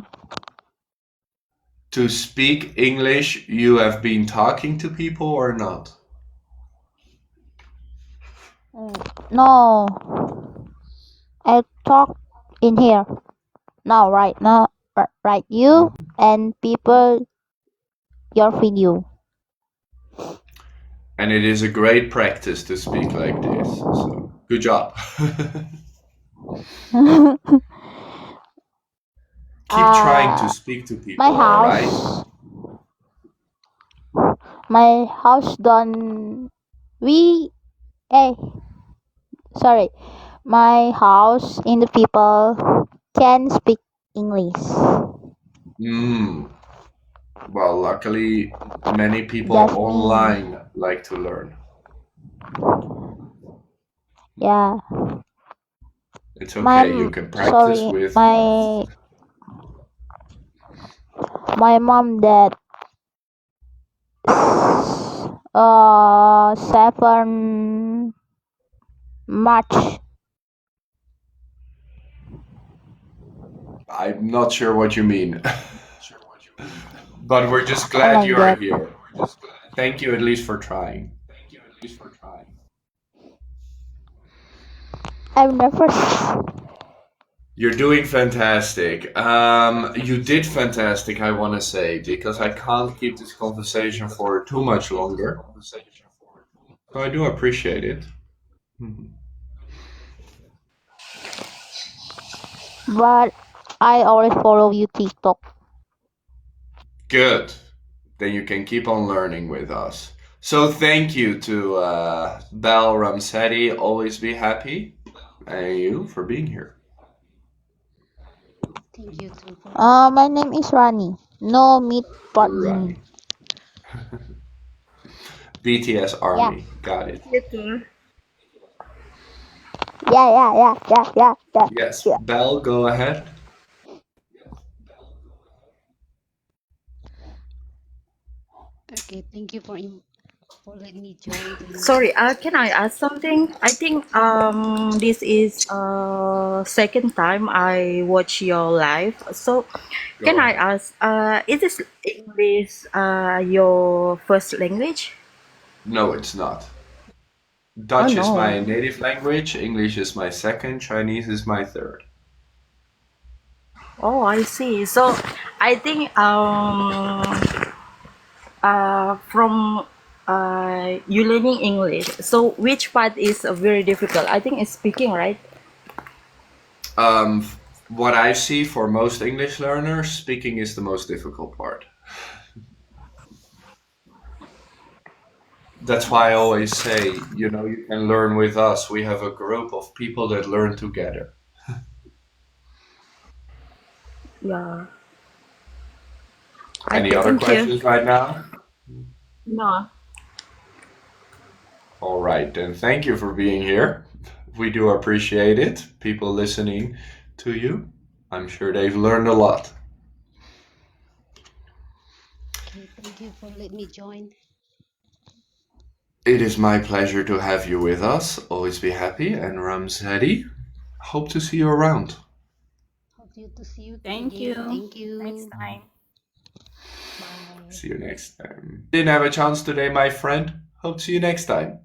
To speak English, you have been talking to people or not? No, I talk in here. Now, right now, right you Mhm. and people your video. And it is a great practice to speak like this. So, good job. Keep trying to uh, speak to my people, all right? house, my house done. We, eh, sorry. My house in the people can speak English. Mm. Well, luckily, many people Just me. online like to learn. Yeah. It's okay. You can practice Sorry, with. my mom that 7 March I'm not sure what you mean. But we're just Oh glad my you are god. here. Thank you at least for trying. I've never. You're doing fantastic. You did fantastic, I want to say, because I can't keep this conversation for too much longer. So I do appreciate it. Mhm. But I always follow you TikTok. Good. Then you can keep on learning with us. So thank you to Bal Ramseti. Always be happy. And you for being here. Thank you too for My name is Rani. No meat part me. Rani. BTS Yeah. Army. Got it. You too. Yes. Yeah. Bal, go ahead. okay. Thank you for letting me join to you. Sorry, can I ask something? I think this is second time I watch your live. So Go can I ahead. ask is this English your first language? No, it's not. Oh Dutch is no. my native language, English is my second, Chinese is my third. Oh, I see. So I think from you learning English. So which part is very difficult? I think it's speaking, right? What I see for most English learners, speaking is the most difficult part. That's why I always say, you can learn with us. We have a group of people that learn together. Yeah. Any Okay, other thank you. questions right now? No. All right, then thank you for being here. We do appreciate it. People listening to you. I'm sure they've learned a lot. Okay. Thank you for letting me join. It is my pleasure to have you with us. Always be happy. And Ramsedi, hope to see you around. Hope to see you Thank again. you. Thank Next you. time. Bye. See you next time. Didn't have a chance today, my friend. Hope to see you next time.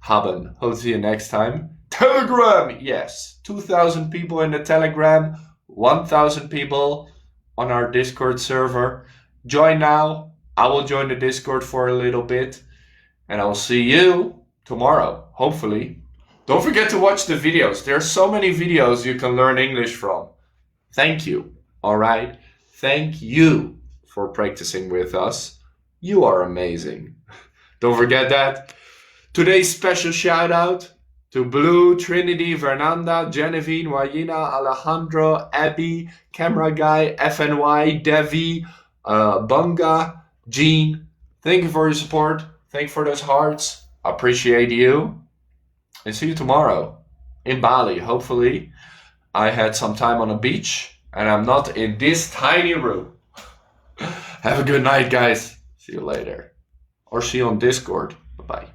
Haben, hope to see you next time. Telegram, yes. 2,000 people in the Telegram, 1,000 people on our Discord server. Join now. I will join the Discord for a little bit. And I will see you tomorrow, hopefully. Don't forget to watch the videos. There are so many videos you can learn English from. Thank you. All right. Thank you for practicing with us. You are amazing. Don't forget that. Today's special shout out to Blue, Trinity, Fernanda, Genevieve, Wayina, Alejandro, Abby, Camera Guy, FNY, Devi, Bunga, Jean. Thank you for your support. Thank you for those hearts. Appreciate you. And see you tomorrow in Bali, hopefully. I had some time on a beach and I'm not in this tiny room. Have a good night, guys. See you later. Or see you on Discord. Bye-bye.